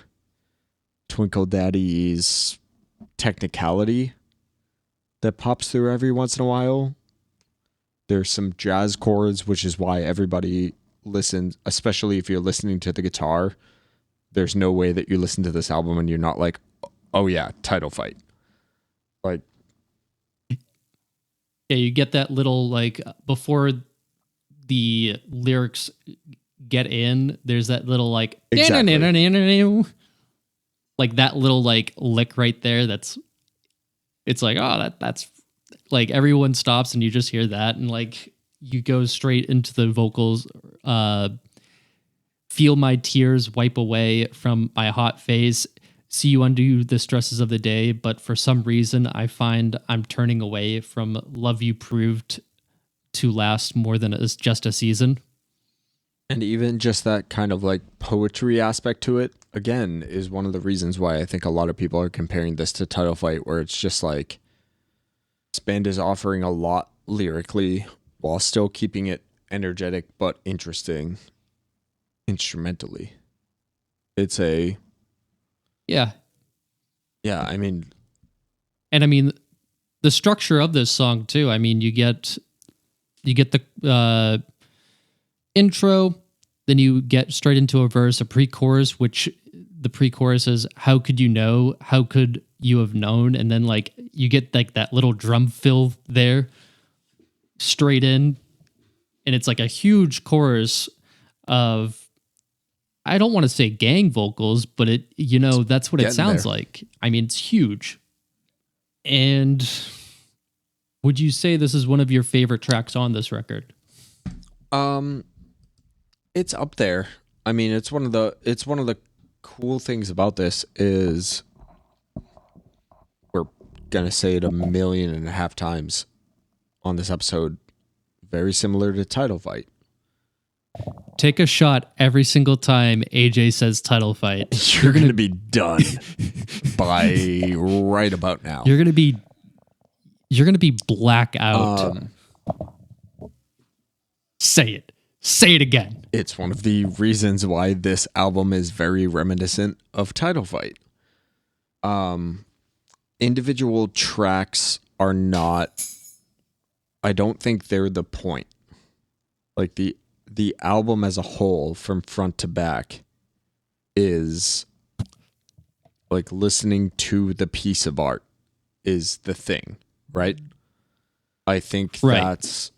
Twinkle Daddies technicality that pops through every once in a while. There's some jazz chords, which is why everybody listens, especially if you're listening to the guitar. there's no way that you listen to this album and you're not like, oh yeah, Title Fight. Like, Yeah, you get that little like before the lyrics get in, there's that little like Exactly. like that little like lick right there. It's like, oh, that's like everyone stops and you just hear that and like you go straight into the vocals. Feel my tears wipe away from my hot face. See you undo the stresses of the day, but for some reason I find I'm turning away from love you proved to last more than just a season. and even just that kind of like poetry aspect to it, again, is one of the reasons why I think a lot of people are comparing this to Title Fight, where it's just like this band is offering a lot lyrically while still keeping it energetic but interesting instrumentally. It's a, Yeah. yeah, I mean, And I mean the structure of this song too. I mean you get the intro, then you get straight into a verse, a pre-chorus, which the pre-chorus is how could you know? How could you have known? And then like you get like that little drum fill there straight in, and it's like a huge chorus of I don't want to say gang vocals, but it that's what it getting sounds there. like. I mean, it's huge. And would you say this is one of your favorite tracks on this record? Um, it's up there. I mean, it's one of the cool things about this is we're gonna say it 1.5 million times on this episode. Very similar to Title Fight. Take a shot every single time AJ says title fight. You're gonna be done by right about now. You're gonna be blackout. Um, Say it. Say it again. it's one of the reasons why this album is very reminiscent of Title Fight. Individual tracks are not, I don't think they're the point. Like the album as a whole from front to back is like listening to the piece of art is the thing, right? I think Right. that's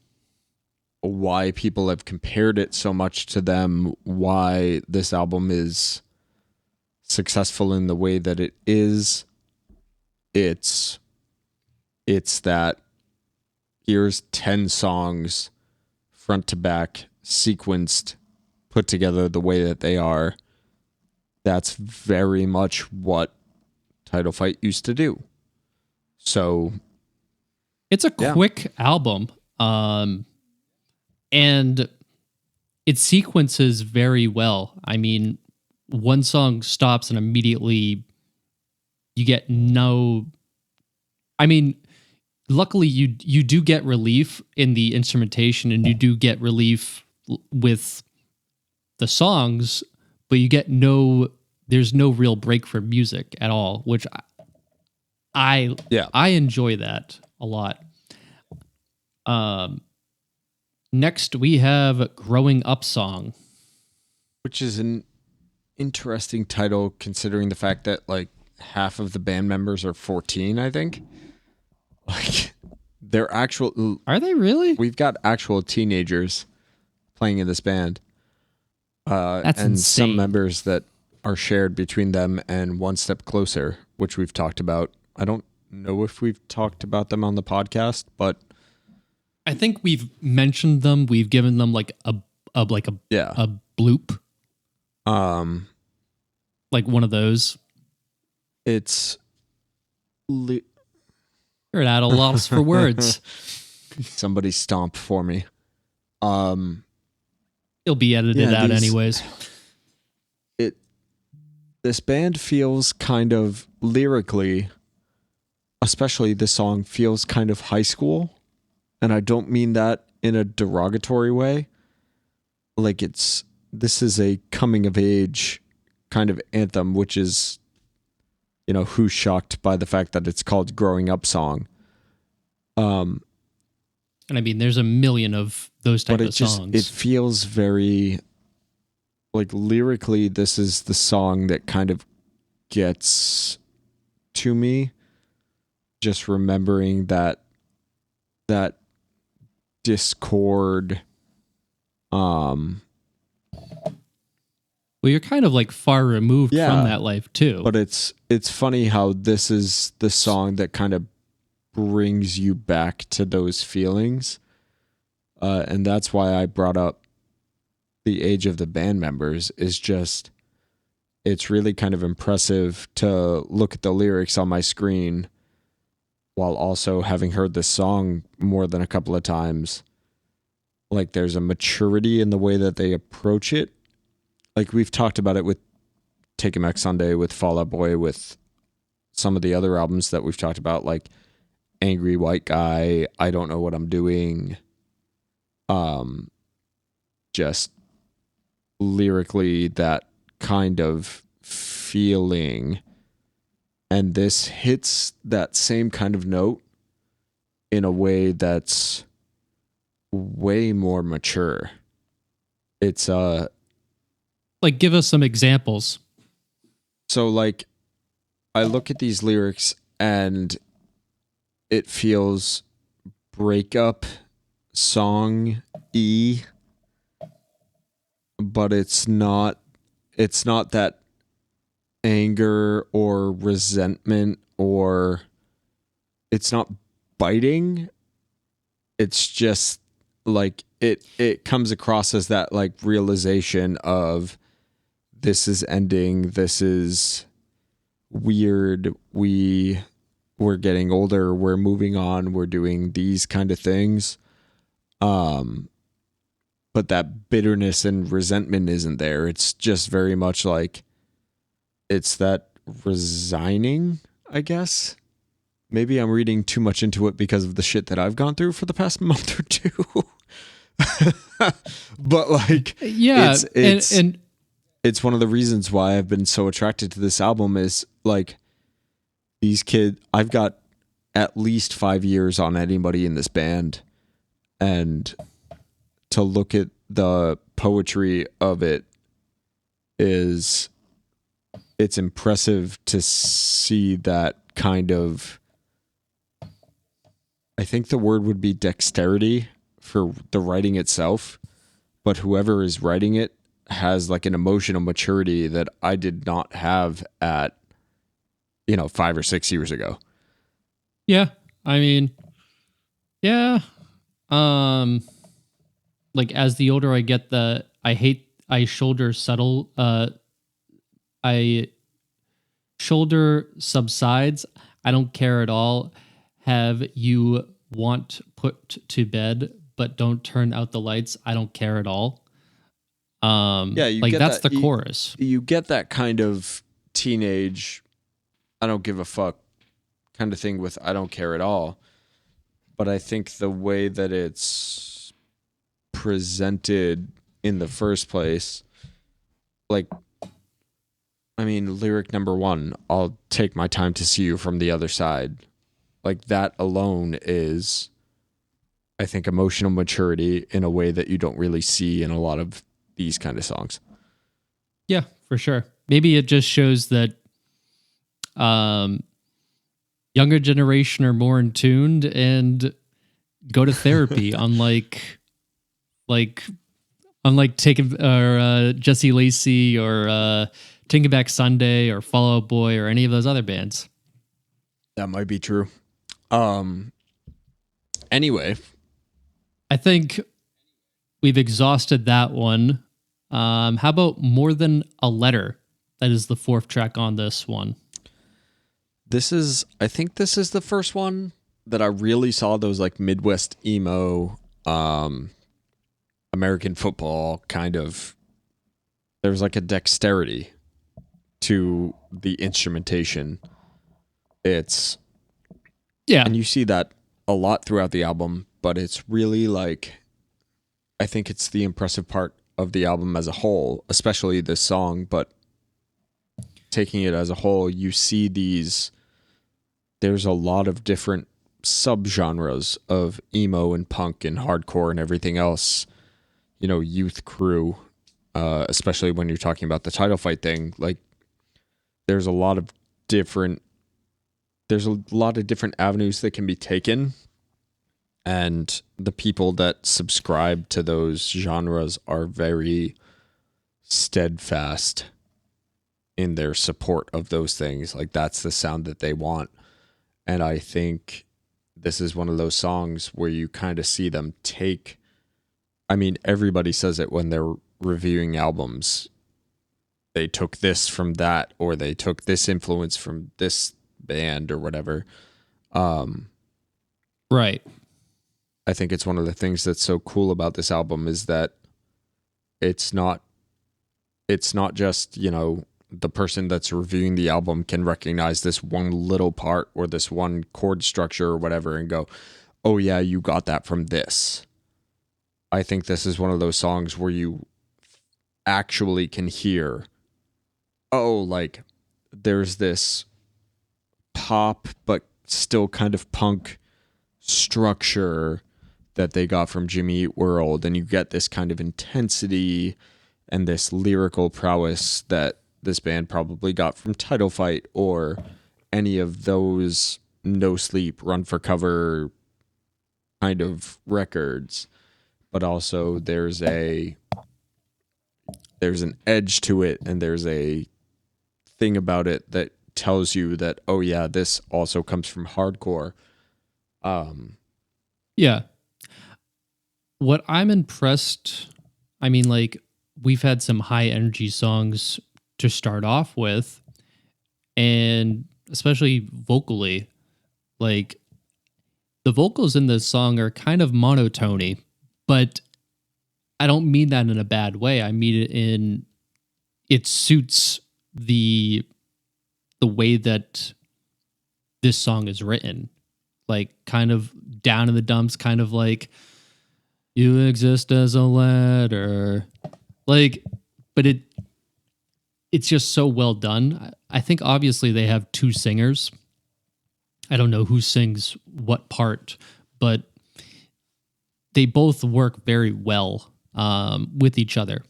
why people have compared it so much to them, why this album is successful in the way that it is. It's that here's 10 songs front to back sequenced, put together the way that they are. That's very much what Title Fight used to do. So It's a Yeah. quick album. And it sequences very well. I mean, one song stops and immediately you get no I mean, luckily you do get relief in the instrumentation and you do get relief with the songs, but you get there's no real break for music at all, which yeah, I enjoy that a lot. Next we have Growing Up Song. which is an interesting title considering the fact that like half of the band members are 14, I think. Like they're actual, Are they really? we've got actual teenagers playing in this band. That's and insane. some members that are shared between them and One Step Closer, which we've talked about. I don't know if we've talked about them on the podcast, but I think we've mentioned them. We've given them like a yeah. a bloop, like one of those. It's You're at a loss for words. somebody stomp for me. It'll be edited Yeah, out these- anyways. This band feels kind of lyrically, especially this song feels kind of high school, and I don't mean that in a derogatory way. Like this is a coming of age kind of anthem, which is, who's shocked by the fact that it's called Growing Up Song. And I mean, there's a million of those type But of songs. it feels very like lyrically, this is the song that kind of gets to me. Just remembering that discord. Well, you're kind of like far removed Yeah, from that life too. But it's funny how this is the song that kind of brings you back to those feelings. And that's why I brought up the age of the band members, is just, it's really kind of impressive to look at the lyrics on my screen while also having heard this song more than a couple of times. Like there's a maturity in the way that they approach it. Like we've talked about it with Take 'Em Back Sunday, with Fall Out Boy, with some of the other albums that we've talked about, like Angry White Guy, I Don't Know What I'm Doing. Just lyrically, that kind of feeling. And this hits that same kind of note in a way that's way more mature. It's Like, give us some examples. so like I look at these lyrics and it feels breakup song y, but it's not that anger or resentment, or it's not biting. It's just like it comes across as that like realization of, this is ending, this is weird, we're getting older, we're moving on, we're doing these kind of things. But that bitterness and resentment isn't there. It's just very much like, it's that resigning, I guess. Maybe I'm reading too much into it because of the shit that I've gone through for the past month or two. But like, Yeah, and it's one of the reasons why I've been so attracted to this album, is like, these kids, I've got at least 5 years on anybody in this band, and to look at the poetry of it is, it's impressive to see that kind of, I think the word would be dexterity for the writing itself, but whoever is writing it has like an emotional maturity that I did not have at 5 or 6 years ago. yeah, I mean, yeah. Like as the older I get, I shoulder subtle. I shoulder subsides. I don't care at all. Have you want put to bed, but don't turn out the lights. I don't care at all. You Like get that's that, the chorus. You get that kind of teenage, I don't give a fuck kind of thing with I don't care at all. But I think the way that it's presented in the first place, like, I mean, lyric number 1, I'll take my time to see you from the other side. Like, that alone is, I think, emotional maturity in a way that you don't really see in a lot of these kind of songs. Yeah, for sure. Maybe it just shows that younger generation are more in tuned and go to therapy, unlike taking or Jesse Lacey or Take 'Em Back Sunday or Fall Out Boy or any of those other bands. That might be true. Anyway, I think we've exhausted that one. How about More Than a Letter? That is the 4th track on this one. I think this is the first one that I really saw those like Midwest emo, American football kind of, there was like a dexterity to the instrumentation. And you see that a lot throughout the album, but it's really like, I think it's the impressive part of the album as a whole, especially this song, but taking it as a whole, you see there's a lot of different subgenres of emo and punk and hardcore and everything else, Youth Crew, especially when you're talking about the title fight thing. Like, there's a lot of different avenues that can be taken, and the people that subscribe to those genres are very steadfast in their support of those things. Like, that's the sound that they want. And I think this is one of those songs where you kind of see them take, I mean, everybody says it when they're reviewing albums. They took this from that, or they took this influence from this band or whatever. Right. I think it's one of the things that's so cool about this album is that it's not just, you know, the person that's reviewing the album can recognize this one little part or this one chord structure or whatever and go, oh yeah, you got that from this. I think this is one of those songs where you actually can hear, oh, like, there's this pop but still kind of punk structure that they got from Jimmy Eat World, and you get this kind of intensity and this lyrical prowess that this band probably got from Title Fight or any of those No Sleep, Run for Cover kind of records. But also there's an edge to it, and there's a thing about it that tells you that, oh yeah, this also comes from hardcore. Yeah. What I'm impressed, I mean, like, we've had some high energy songs to start off with, and especially vocally, like, the vocals in this song are kind of monotony, but I don't mean that in a bad way. I mean it in, it suits the way that this song is written, like, kind of down in the dumps, kind of like, you exist as a letter, like, but it's just so well done. I think obviously they have two singers. I don't know who sings what part, but they both work very well with each other.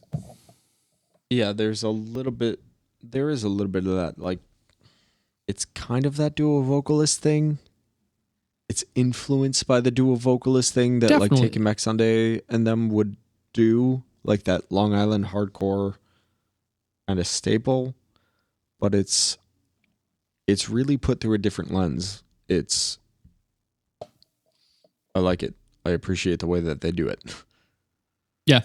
Yeah, there is a little bit of that. Like, it's kind of that duo vocalist thing. It's influenced by the duo vocalist thing that Definitely. like Taking Back Sunday and them would do, like that Long Island hardcore kind of staple, but it's really put through a different lens. I like it. I appreciate the way that they do it. Yeah.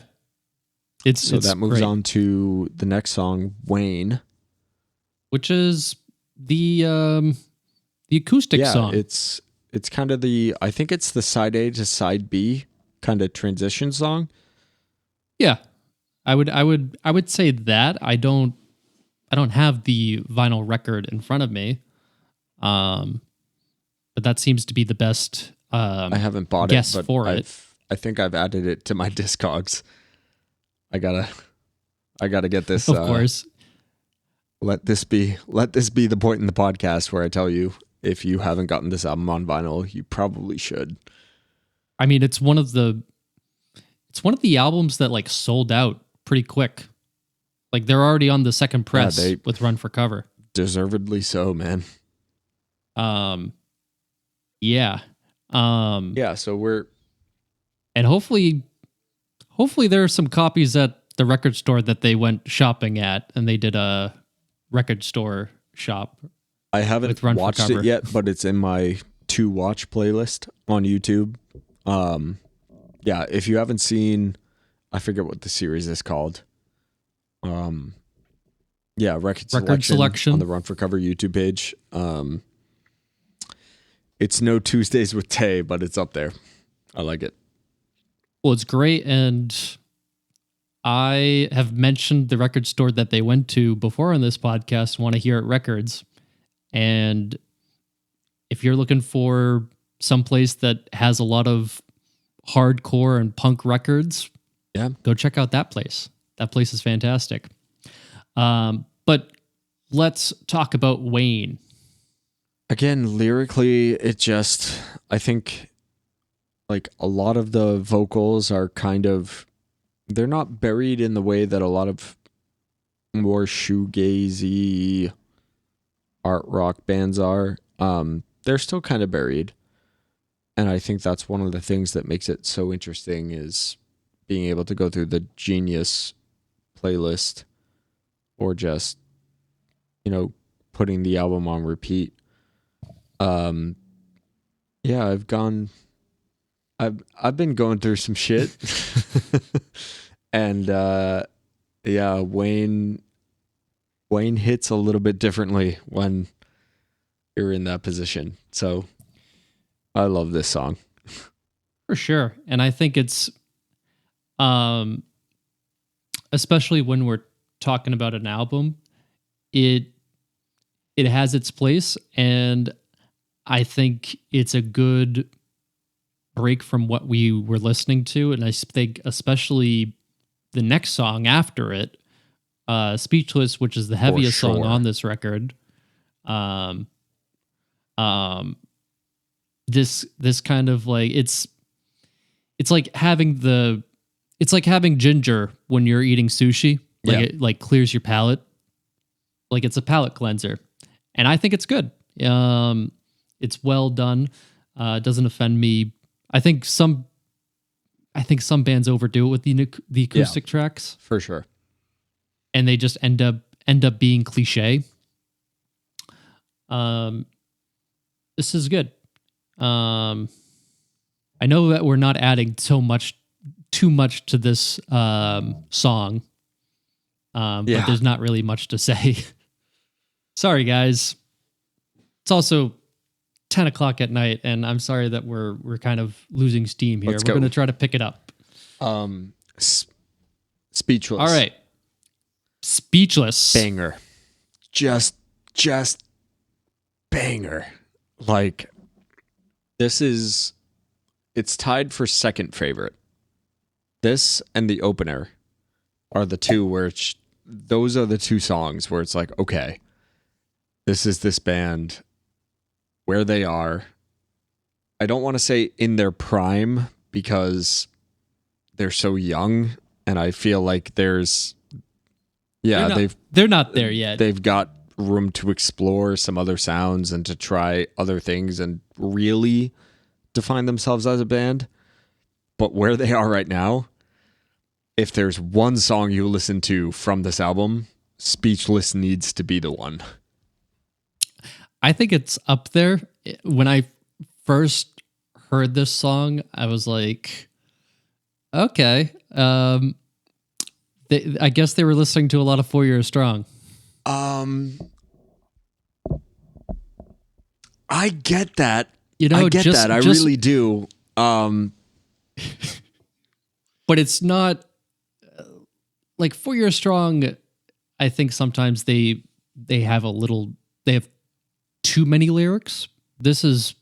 It's that moves great. on to the next song, Wayne, which is the acoustic song. It's kind of I think it's the side A to side B kind of transition song. Yeah. I would say that. I don't have the vinyl record in front of me. But that seems to be the best I haven't bought guess it, but for it. I think I've added it to my Discogs. I gotta get this. Of course. Let this be the point in the podcast where I tell you, if you haven't gotten this album on vinyl, you probably should. I mean, it's one of the albums that like sold out pretty quick. Like, they're already on the second press with Run for Cover. Deservedly so, man. Yeah. So and hopefully there are some copies at the record store that they went shopping at, and they did a record store shop. I haven't watched it yet, but it's in my to watch playlist on YouTube. If you haven't seen, I forget what the series is called. Record Selection on the Run for Cover YouTube page. It's no Tuesdays with Tay, but it's up there. I like it. Well, it's great, and I have mentioned the record store that they went to before on this podcast, Want to Hear It Records. And if you're looking for some place that has a lot of hardcore and punk records, go check out that place. That place is fantastic. But let's talk about Wayne. Again, lyrically, I think like a lot of the vocals are kind of they're not buried in the way that a lot of more shoegazy art rock bands are. They're still kind of buried. And I think that's one of the things that makes it so interesting is being able to go through the Genius playlist or just, putting the album on repeat. Yeah, I've been going through some shit. And yeah, Wayne hits a little bit differently when you're in that position. So I love this song. For sure. And I think it's especially when we're talking about an album, it has its place, and I think it's a good break from what we were listening to. And I think especially the next song after it, Speechless, which is the heaviest song sure. on this record. This kind of like it's like having ginger when you're eating sushi. Like Yeah. it like clears your palate. Like it's a palate cleanser. And I think it's good. It's well done. It doesn't offend me. I think some bands overdo it with the acoustic tracks, For sure. and they just end up being cliche. This is good. I know that we're not adding too much to this song, but there's not really much to say. Sorry, guys. It's also 10 o'clock at night, and I'm sorry that we're kind of losing steam here. Let's We're go. going to try to pick it up. Speechless. All right. Speechless. Banger. Just banger. Like, it's tied for second favorite. This and the opener are the two where those are the two songs where it's like, okay, this is this band where they are. I don't want to say in their prime because they're so young, and I feel like they're not there yet. They've got room to explore some other sounds and to try other things and really define themselves as a band. But where they are right now, if there's one song you listen to from this album, Speechless needs to be the one. I think it's up there. When I first heard this song, I was like, okay. I guess they were listening to a lot of 4 Year Strong. I get that. I really do. But it's not like 4 Year Strong. I think sometimes they have too many lyrics. This is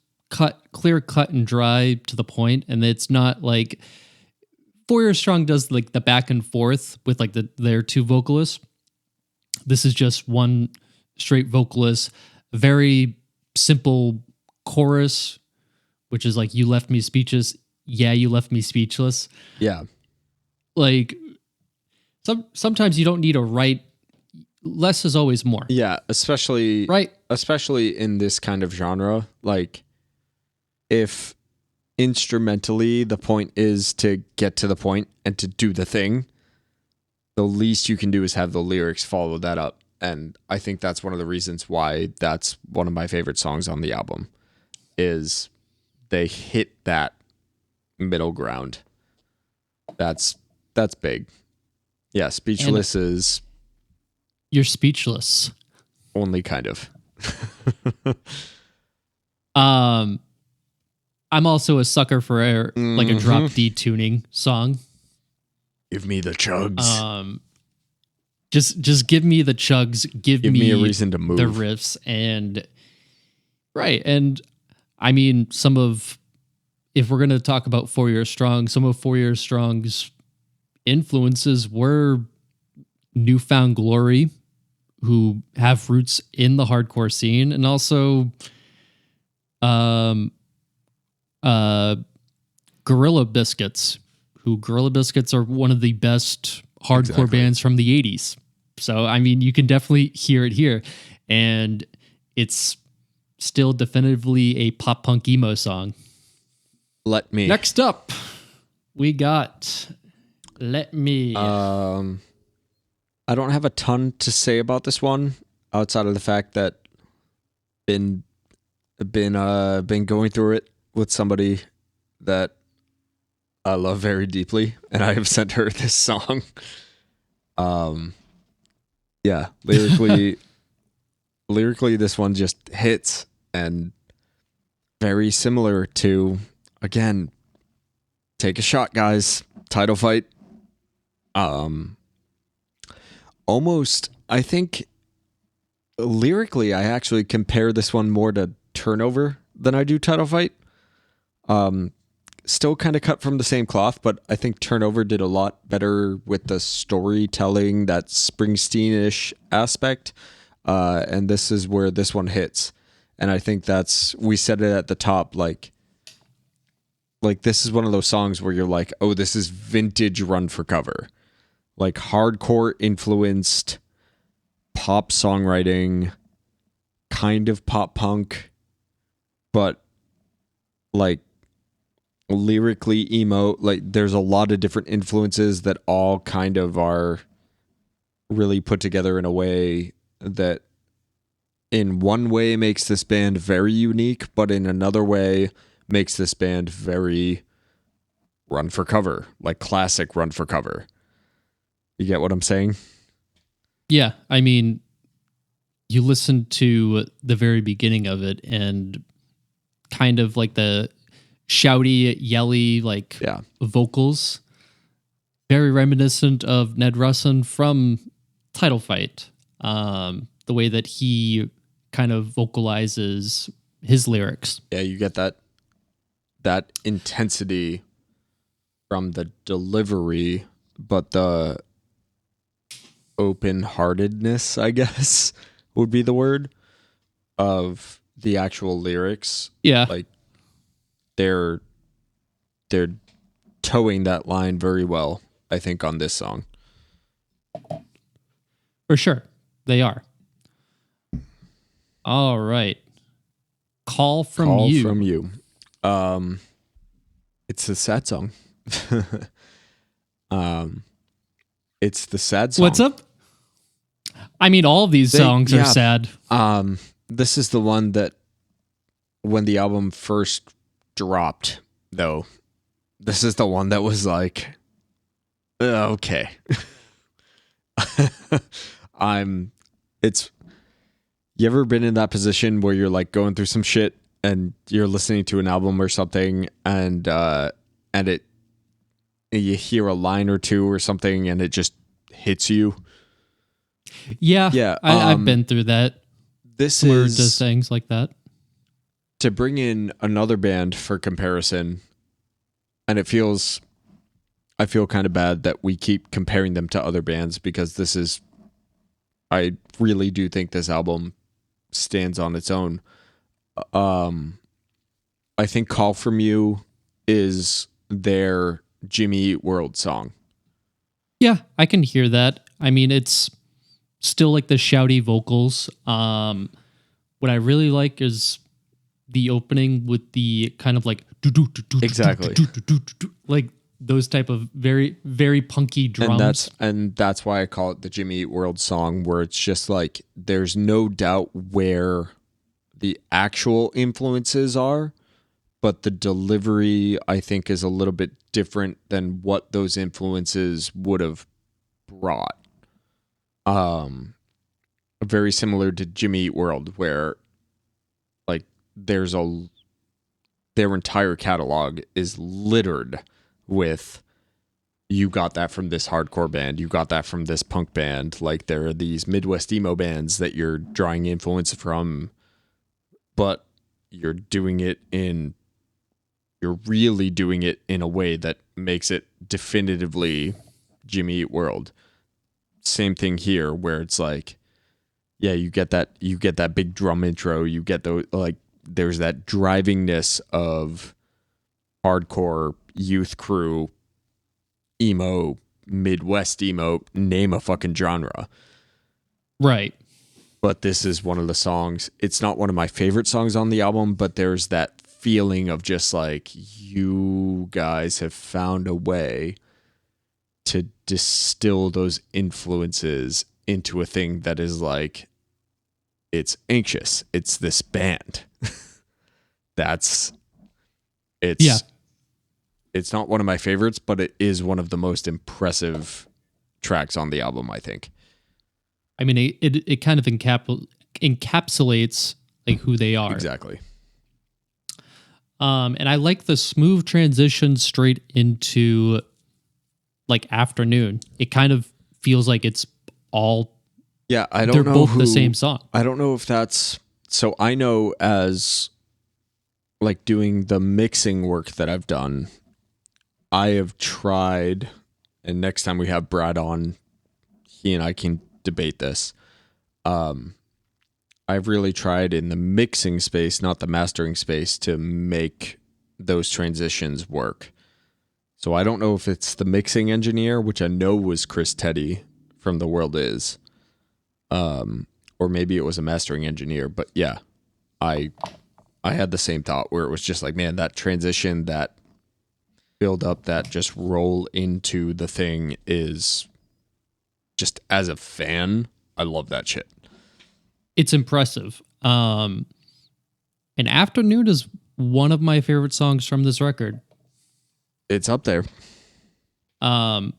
clear cut and dry to the point, and it's not like 4 Year Strong does like the back and forth with like their two vocalists. This is just one straight vocalist, very simple chorus, which is like, you left me speechless. Yeah, you left me speechless. Yeah. Like sometimes you don't need to write. Less is always more. Yeah, especially in this kind of genre. Like, if instrumentally the point is to get to the point and to do the thing, the least you can do is have the lyrics follow that up. And I think that's one of the reasons why that's one of my favorite songs on the album, is they hit that middle ground. That's big. Yeah, Speechless is... You're speechless. Only kind of. I'm also a sucker for like a drop D tuning song. Give me the chugs. Just give me the chugs. Give me a reason to move. The riffs and right. And I mean, if we're gonna talk about 4 Year Strong, some of 4 Year Strong's influences were Newfound Glory, who have roots in the hardcore scene, and also Gorilla Biscuits, who Gorilla Biscuits are one of the best hardcore Exactly. bands from the 80s. So, I mean, you can definitely hear it here. And it's still definitively a pop punk emo song. Let Me. Next up, we got Let Me. I don't have a ton to say about this one outside of the fact that been going through it with somebody that I love very deeply, and I have sent her this song. Yeah, lyrically, this one just hits, and very similar to, again, Take a Shot, guys. Title Fight. Almost, I think, lyrically, I actually compare this one more to Turnover than I do Title Fight. Still kind of cut from the same cloth, but I think Turnover did a lot better with the storytelling, that Springsteen-ish aspect. And this is where this one hits. And I think we said it at the top, like this is one of those songs where you're like, oh, this is vintage Run for Cover. Like hardcore influenced pop songwriting, kind of pop punk, but like lyrically emo. Like there's a lot of different influences that all kind of are really put together in a way that in one way makes this band very unique, but in another way makes this band very Run for Cover, like classic Run for Cover. You get what I'm saying? Yeah, I mean, you listen to the very beginning of it and kind of like the shouty, yelly, like vocals, very reminiscent of Ned Russin from Title Fight. The way that he kind of vocalizes his lyrics. Yeah, you get that intensity from the delivery, but the open-heartedness, I guess, would be the word, of the actual lyrics. Yeah. Like they're towing that line very well, I think, on this song. For sure. They are. All right. Call from You. It's a sad song. It's the sad song. What's up? I mean, all of these songs are sad. This is the one that when the album first dropped, though, this is the one that was like, okay. You ever been in that position where you're like going through some shit and you're listening to an album or something and you hear a line or two or something and it just hits you? Yeah. I've been through that. This where is it does things like that. To bring in another band for comparison, and I feel kind of bad that we keep comparing them to other bands, because I really do think this album stands on its own. I think Call From You is their Jimmy Eat World song. Yeah, I can hear that. I mean, it's still like the shouty vocals. What I really like is the opening with the kind of like Exactly. like those type of very, very punky drums. And that's why I call it the Jimmy Eat World song, where it's just like there's no doubt where the actual influences are, but the delivery, I think, is a little bit different than what those influences would have brought. Very similar to Jimmy Eat World, where like their entire catalog is littered with, you got that from this hardcore band, you got that from this punk band. Like there are these Midwest emo bands that you're drawing influence from, but you're really doing it in a way that makes it definitively Jimmy Eat World. Same thing here, where it's like, yeah, you get that big drum intro, you get those, like, there's that drivingness of hardcore youth crew emo, Midwest emo, name a fucking genre. Right. But this is one of the songs. It's not one of my favorite songs on the album, but there's that feeling of just like, you guys have found a way to distill those influences into a thing that is like, it's anxious. It's this band. It's not one of my favorites, but it is one of the most impressive tracks on the album, I think. I mean, it kind of encapsulates like who they are. Exactly. And I like the smooth transition straight into like Afternoon. It kind of feels like it's all. Yeah, I don't they're know. Both the same song. I don't know if that's so. I know as like doing the mixing work that I've done, I have tried, and next time we have Brad on, he and I can debate this. I've really tried in the mixing space, not the mastering space, to make those transitions work. So I don't know if it's the mixing engineer, which I know was Chris Teddy from The World Is, or maybe it was a mastering engineer. But yeah, I had the same thought where it was just like, man, that transition, that build up, that just roll into the thing is just, as a fan, I love that shit. It's impressive. And Afternoon is one of my favorite songs from this record. It's up there. Like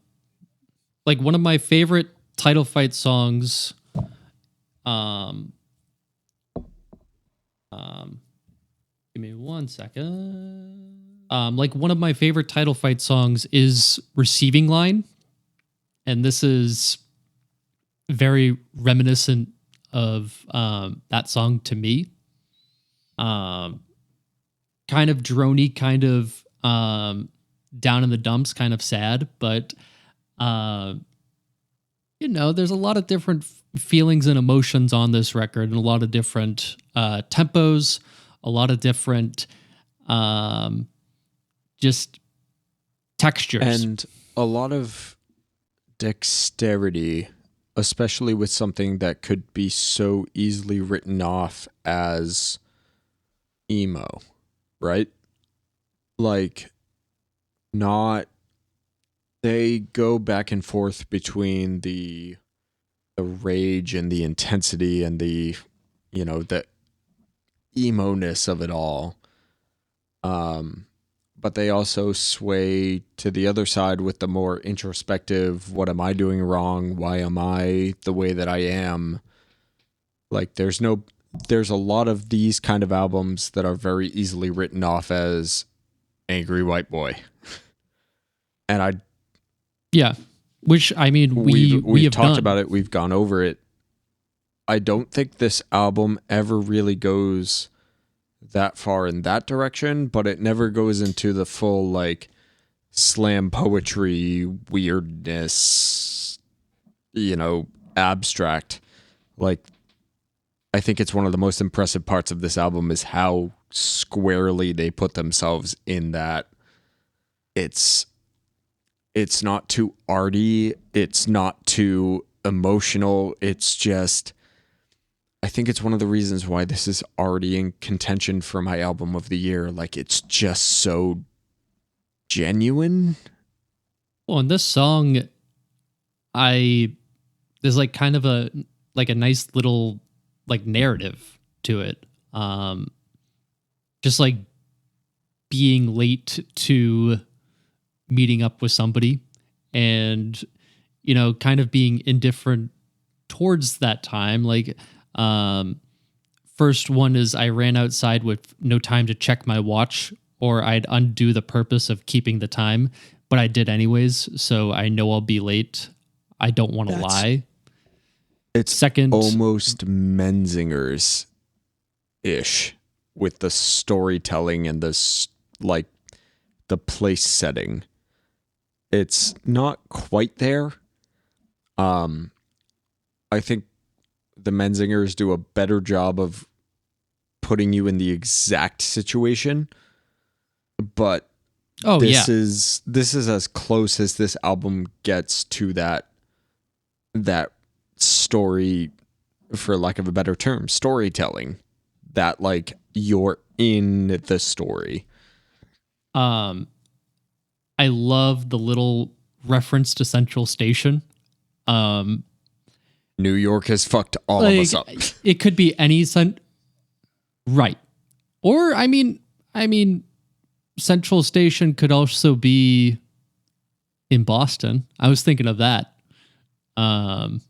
one of my favorite Title Fight songs. Give me 1 second. Like one of my favorite Title Fight songs is Receiving Line. And this is very reminiscent of that song to me. Kind of droney, kind of down in the dumps, kind of sad, but there's a lot of different feelings and emotions on this record, and a lot of different tempos, a lot of different just textures, and a lot of dexterity, especially with something that could be so easily written off as emo, right? Like, not, they go back and forth between the rage and the intensity and the emo-ness of it all. But they also sway to the other side with the more introspective, what am I doing wrong? Why am I the way that I am? Like, there's a lot of these kind of albums that are very easily written off as angry white boy. And which, I mean, we've talked done. about it. We've gone over it. I don't think this album ever really goes that far in that direction, but it never goes into the full like slam poetry weirdness, abstract. Like, I think it's one of the most impressive parts of this album is how squarely they put themselves in that. It's not too arty, it's not too emotional, it's just, I think it's one of the reasons why this is already in contention for my album of the year. Like, it's just so genuine. Well, in this song, there's like kind of a nice little like narrative to it. Just like being late to meeting up with somebody and, kind of being indifferent towards that time. Like, first one is I ran outside with no time to check my watch, or I'd undo the purpose of keeping the time, but I did anyways. So I know I'll be late. I don't want to lie. It's second, almost Menzingers ish with the storytelling and this, like, the place setting. It's not quite there. I think the Menzingers do a better job of putting you in the exact situation, but Oh this yeah. is as close as this album gets to that story, for lack of a better term, storytelling, that like you're in the story. I love the little reference to Central Station. Um, New York has fucked all of like us up. it could be any right. Or I mean, Central Station could also be in Boston. I was thinking of that. Because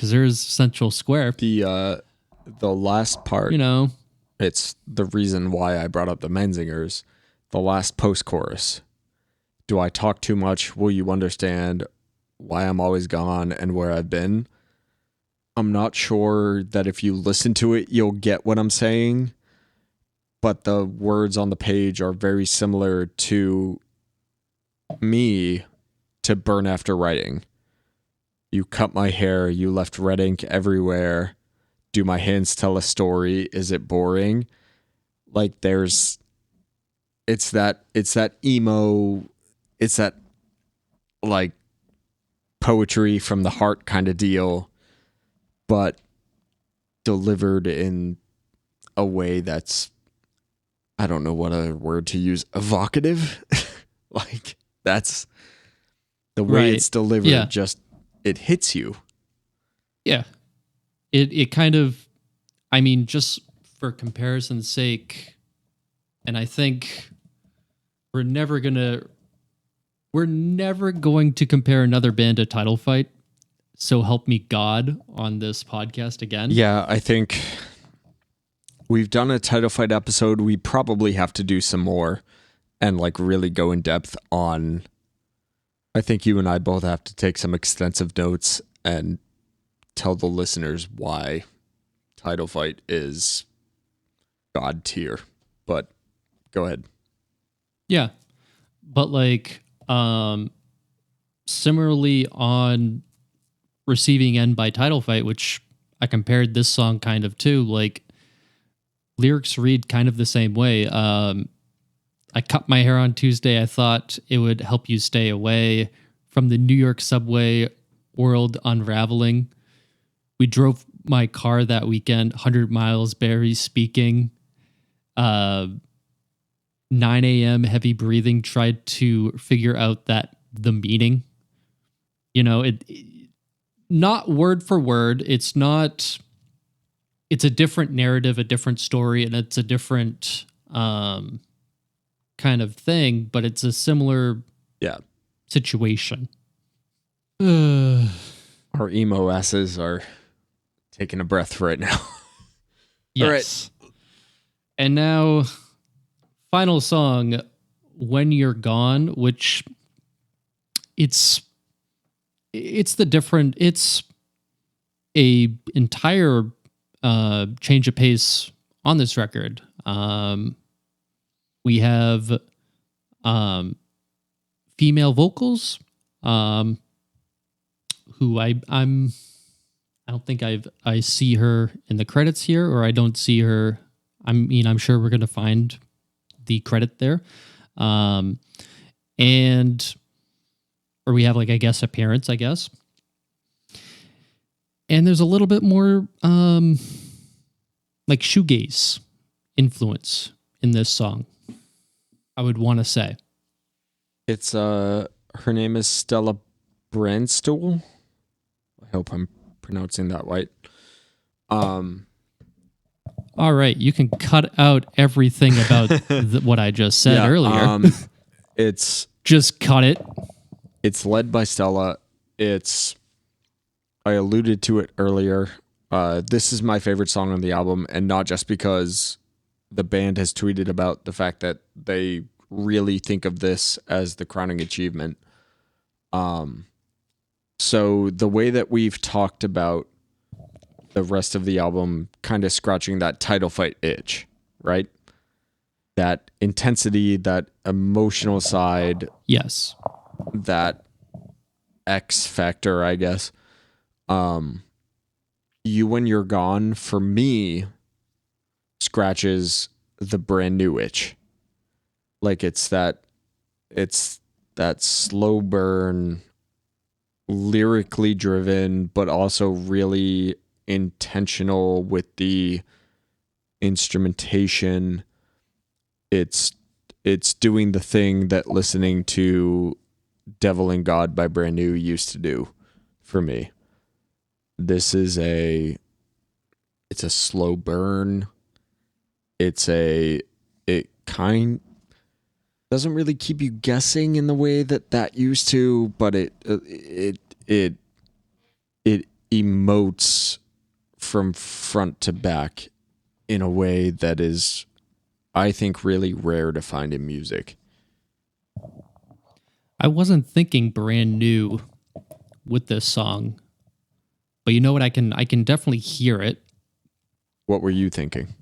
there's Central Square. The last part, You know, it's the reason why I brought up the Menzingers. The last post chorus. Do I talk too much? Will you understand why I'm always gone and where I've been? I'm not sure that if you listen to it, you'll get what I'm saying, but the words on the page are very similar to me to Burn After Writing. You cut my hair, you left red ink everywhere. Do my hands tell a story? Is it boring? Like it's that emo, it's that like poetry from the heart kind of deal, but delivered in a way that's, I don't know what other word to use, evocative. Like that's the way Right. it's delivered. Yeah. Just it hits you. yeah. It kind of, I mean, just for comparison's sake, and I think we're never going to compare another band to Title Fight. So help me God on this podcast again. Yeah, I think we've done a Title Fight episode. We probably have to do some more and like really go in depth on. I think you and I both have to take some extensive notes and tell the listeners why Title Fight is God tier. But go ahead. Yeah. But like, similarly on Receiving End by Title Fight, which I compared this song kind of to, like lyrics read kind of the same way. I cut my hair on Tuesday. I thought it would help you stay away from the New York subway world unraveling. We drove my car that weekend, 100 miles, Barry speaking. 9 a.m. heavy breathing, tried to figure out that the meaning. You know, it not word for word. It's not. It's a different narrative, a different story, and it's a different kind of thing, but it's a similar situation. Our emo asses are taking a breath right now. Yes. All right. And now, final song, When You're Gone, which it's a entire change of pace on this record. We have female vocals, who I don't think I see her in the credits here, or I don't see her. I mean, I'm sure we're going to find the credit there. Or we have like a guest appearance, I guess. And there's a little bit more like shoegaze influence in this song, I would want to say. It's her name is Stella Brandstuhl. I hope I'm pronouncing that right. All right, you can cut out everything about what I just said earlier. It's just cut it. It's led by Stella. I alluded to it earlier. This is my favorite song on the album, and not just because the band has tweeted about the fact that they really think of this as the crowning achievement. So the way that we've talked about the rest of the album, kind of scratching that Title Fight itch, right? That intensity, that emotional side. Yes. That X factor, I guess. You When You're Gone, for me, scratches the brand new itch. Like it's that it's that slow burn, lyrically driven, but also really intentional with the instrumentation. It's doing the thing that listening to Devil and God by Brand New used to do for me. This is it's a slow burn. It kind doesn't really keep you guessing in the way that used to, but it emotes from front to back in a way that is, I think, really rare to find in music. I wasn't thinking Brand New with this song, but you know what? I can definitely hear it. What were you thinking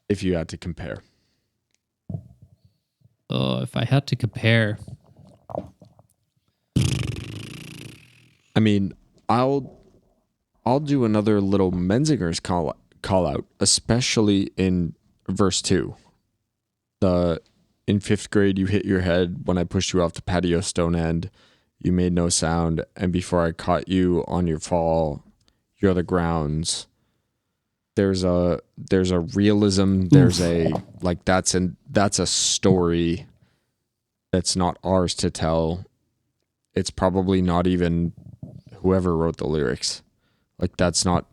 if you had to compare? Oh, if I had to compare, I mean, I'll do another little Menzinger's call out, especially in verse 2. In 5th grade, you hit your head when I pushed you off the patio stone end. You made no sound, and before I caught you on your fall, you're the grounds. There's a realism. There's that's a story that's not ours to tell. It's probably not even whoever wrote the lyrics. Like, that's not,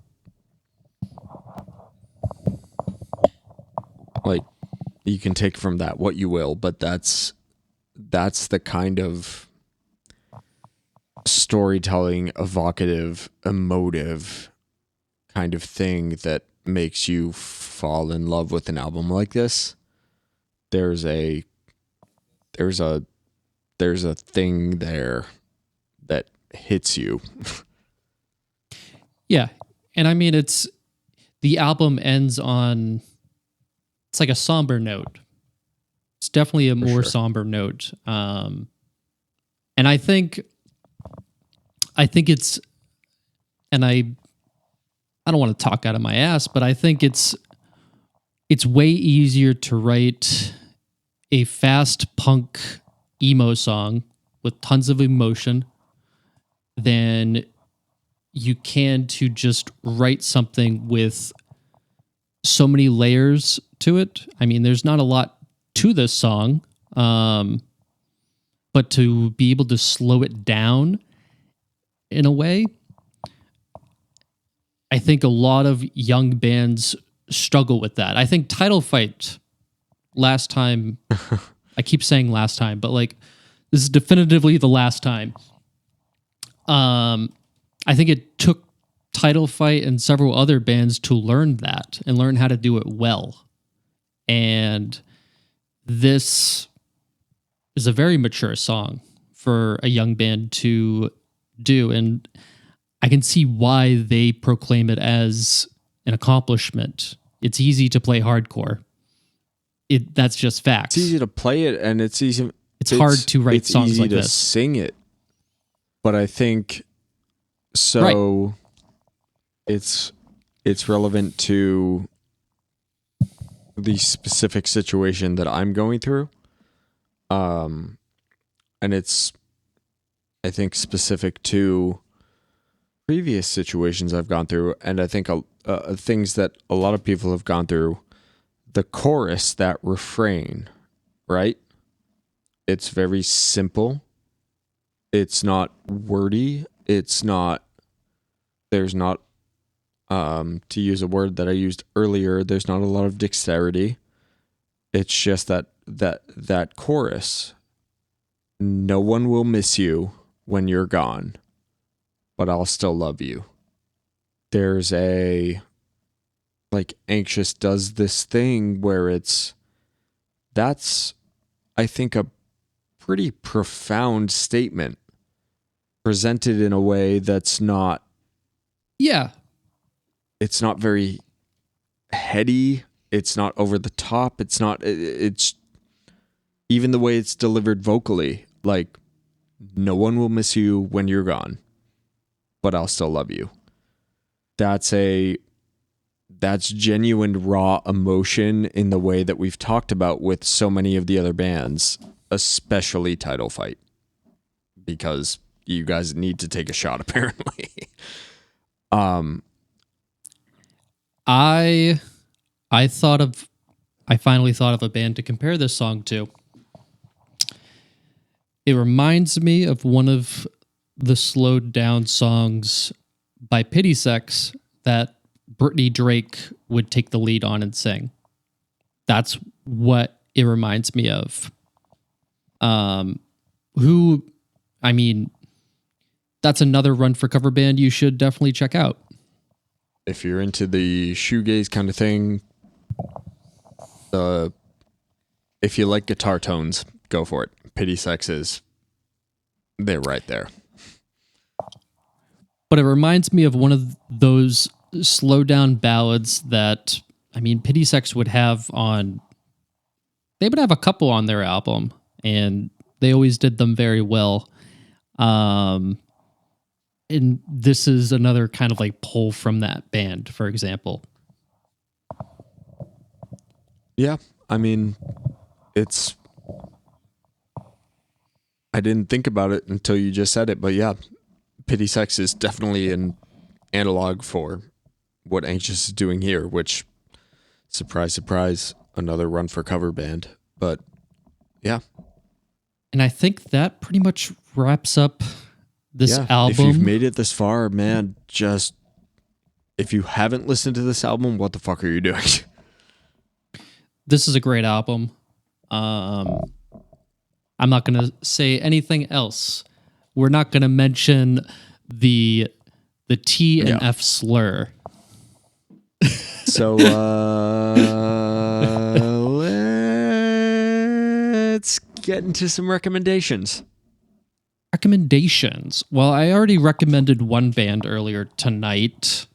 like, you can take from that what you will, but that's the kind of storytelling, evocative, emotive kind of thing that makes you fall in love with an album like this. There's a thing there that hits you. yeah, and I mean the album ends on, it's like a somber note. It's definitely a more somber note, and I think it's, and I don't want to talk out of my ass, but I think it's way easier to write a fast punk emo song with tons of emotion than you can to just write something with so many layers to it. I mean, there's not a lot to this song, but to be able to slow it down in a way, I think a lot of young bands struggle with that. I think Title Fight last time, I keep saying last time, but like, this is definitively the last time. I think it took Title Fight and several other bands to learn that and learn how to do it well. And this is a very mature song for a young band to do. And I can see why they proclaim it as an accomplishment. It's easy to play hardcore. That's just facts. It's easy to play it, and it's hard to write songs like this. It's easy to sing it, but I think so. Right. It's relevant to the specific situation that I'm going through, and it's, I think, specific to previous situations I've gone through, and I think things that a lot of people have gone through. The chorus, that refrain, right? It's very simple. It's not wordy. There's not, to use a word that I used earlier, there's not a lot of dexterity. It's just that chorus. No one will miss you when you're gone, but I'll still love you. There's like, Anxious does this thing where that's, I think, a pretty profound statement presented in a way that's not, it's not very heady. It's not over the top. It's even the way it's delivered vocally, like, no one will miss you when you're gone, but I'll still love you. That's genuine raw emotion in the way that we've talked about with so many of the other bands. especially title fight, because you guys need to take a shot apparently. I finally thought of a band to compare this song to. It reminds me of one of the slowed down songs by Pity Sex that Brittany Drake would take the lead on and sing. That's what it reminds me of. That's another Run for Cover band you should definitely check out. If you're into the shoegaze kind of thing, if you like guitar tones, go for it. Pity Sex they're right there. But it reminds me of one of those slow down ballads that, Pity Sex would have on. They would have a couple on their album, and they always did them very well. And this is another kind of like pull from that band, for example. Yeah, I didn't think about it until you just said it, but yeah, Pity Sex is definitely an analog for what Anxious is doing here, which, surprise, surprise, another Run for Cover band. But yeah. And I think that pretty much wraps up this album. If you've made it this far, man, if you haven't listened to this album, what the fuck are you doing? This is a great album. I'm not going to say anything else. We're not going to mention the T and F slur. So let's get into some recommendations. Recommendations. Well, I already recommended one band earlier tonight.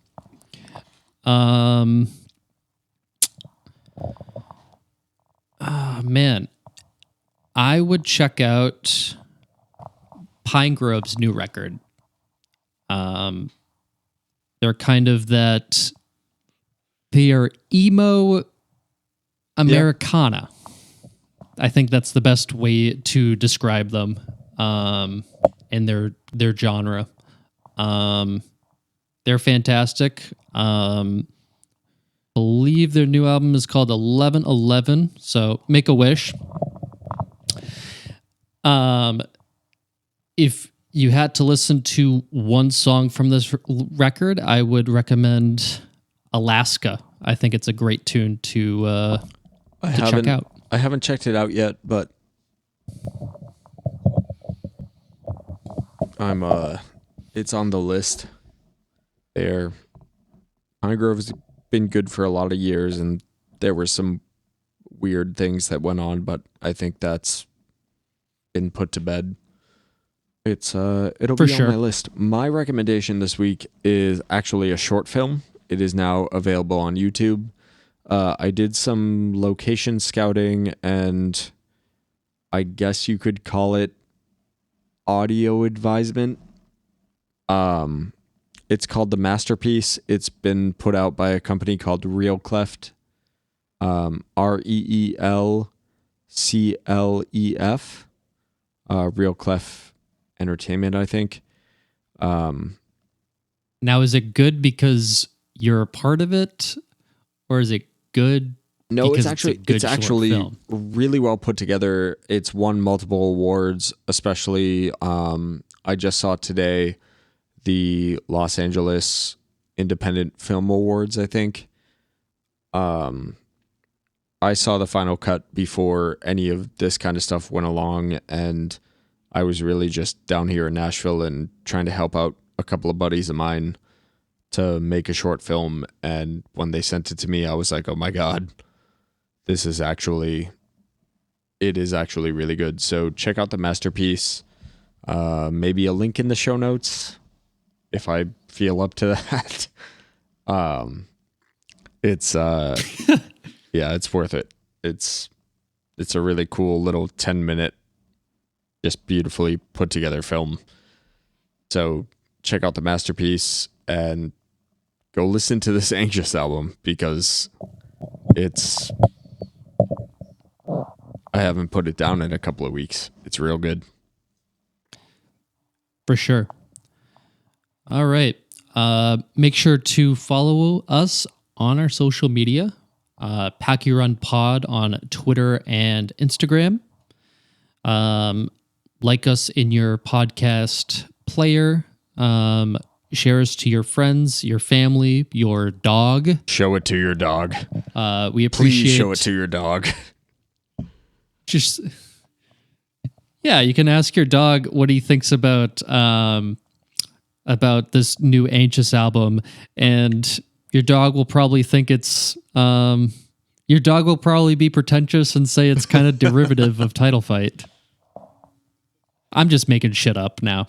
Man, I would check out Pine Grove's new record. They're kind of that. They are emo Americana. Yeah. I think that's the best way to describe them. In their genre. They're fantastic. Believe their new album is called 1111. So make a wish. If you had to listen to one song from this record, I would recommend Alaska. I think it's a great tune to check out. I haven't checked it out yet, but it's on the list. Pine Grove has been good for a lot of years, and there were some weird things that went on, but I think that's been put to bed. It'll be on my list. My recommendation this week is actually a short film. It is now available on YouTube. I did some location scouting, and I guess you could call it audio advisement. It's called The Masterpiece. It's been put out by a company called Real Clef. REELCLEF. Real Clef Entertainment, I think. Now, is it good because you're a part of it, or is it good? No, it's actually really well put together. It's won multiple awards, especially I just saw today the Los Angeles Independent Film Awards, I think. I saw the final cut before any of this kind of stuff went along, and I was really just down here in Nashville and trying to help out a couple of buddies of mine to make a short film. And when they sent it to me, I was like, oh my God, it is actually really good. So check out The Masterpiece. Maybe a link in the show notes if I feel up to that. It's it's worth it. It's a really cool little 10-minute, just beautifully put together film. So check out The Masterpiece and go listen to this Anxious album, because I haven't put it down in a couple of weeks. It's real good. For sure. All right. Make sure to follow us on our social media. Pack Your Run Pod on Twitter and Instagram. Like us in your podcast player. Share us to your friends, your family, your dog. Show it to your dog. We appreciate. Please show it to your dog. Just yeah, you can ask your dog what he thinks about this new Anxious album, and your dog will probably think it's your dog will probably be pretentious and say it's kind of derivative of Title Fight. I'm just making shit up now.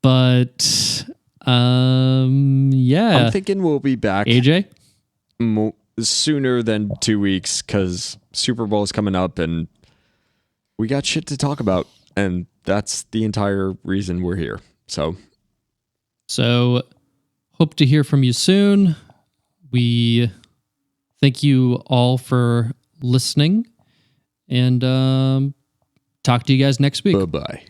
But yeah. I'm thinking we'll be back AJ? Sooner than 2 weeks because Super Bowl is coming up and we got shit to talk about. And that's the entire reason we're here. So hope to hear from you soon. We thank you all for listening and talk to you guys next week. Bye-bye.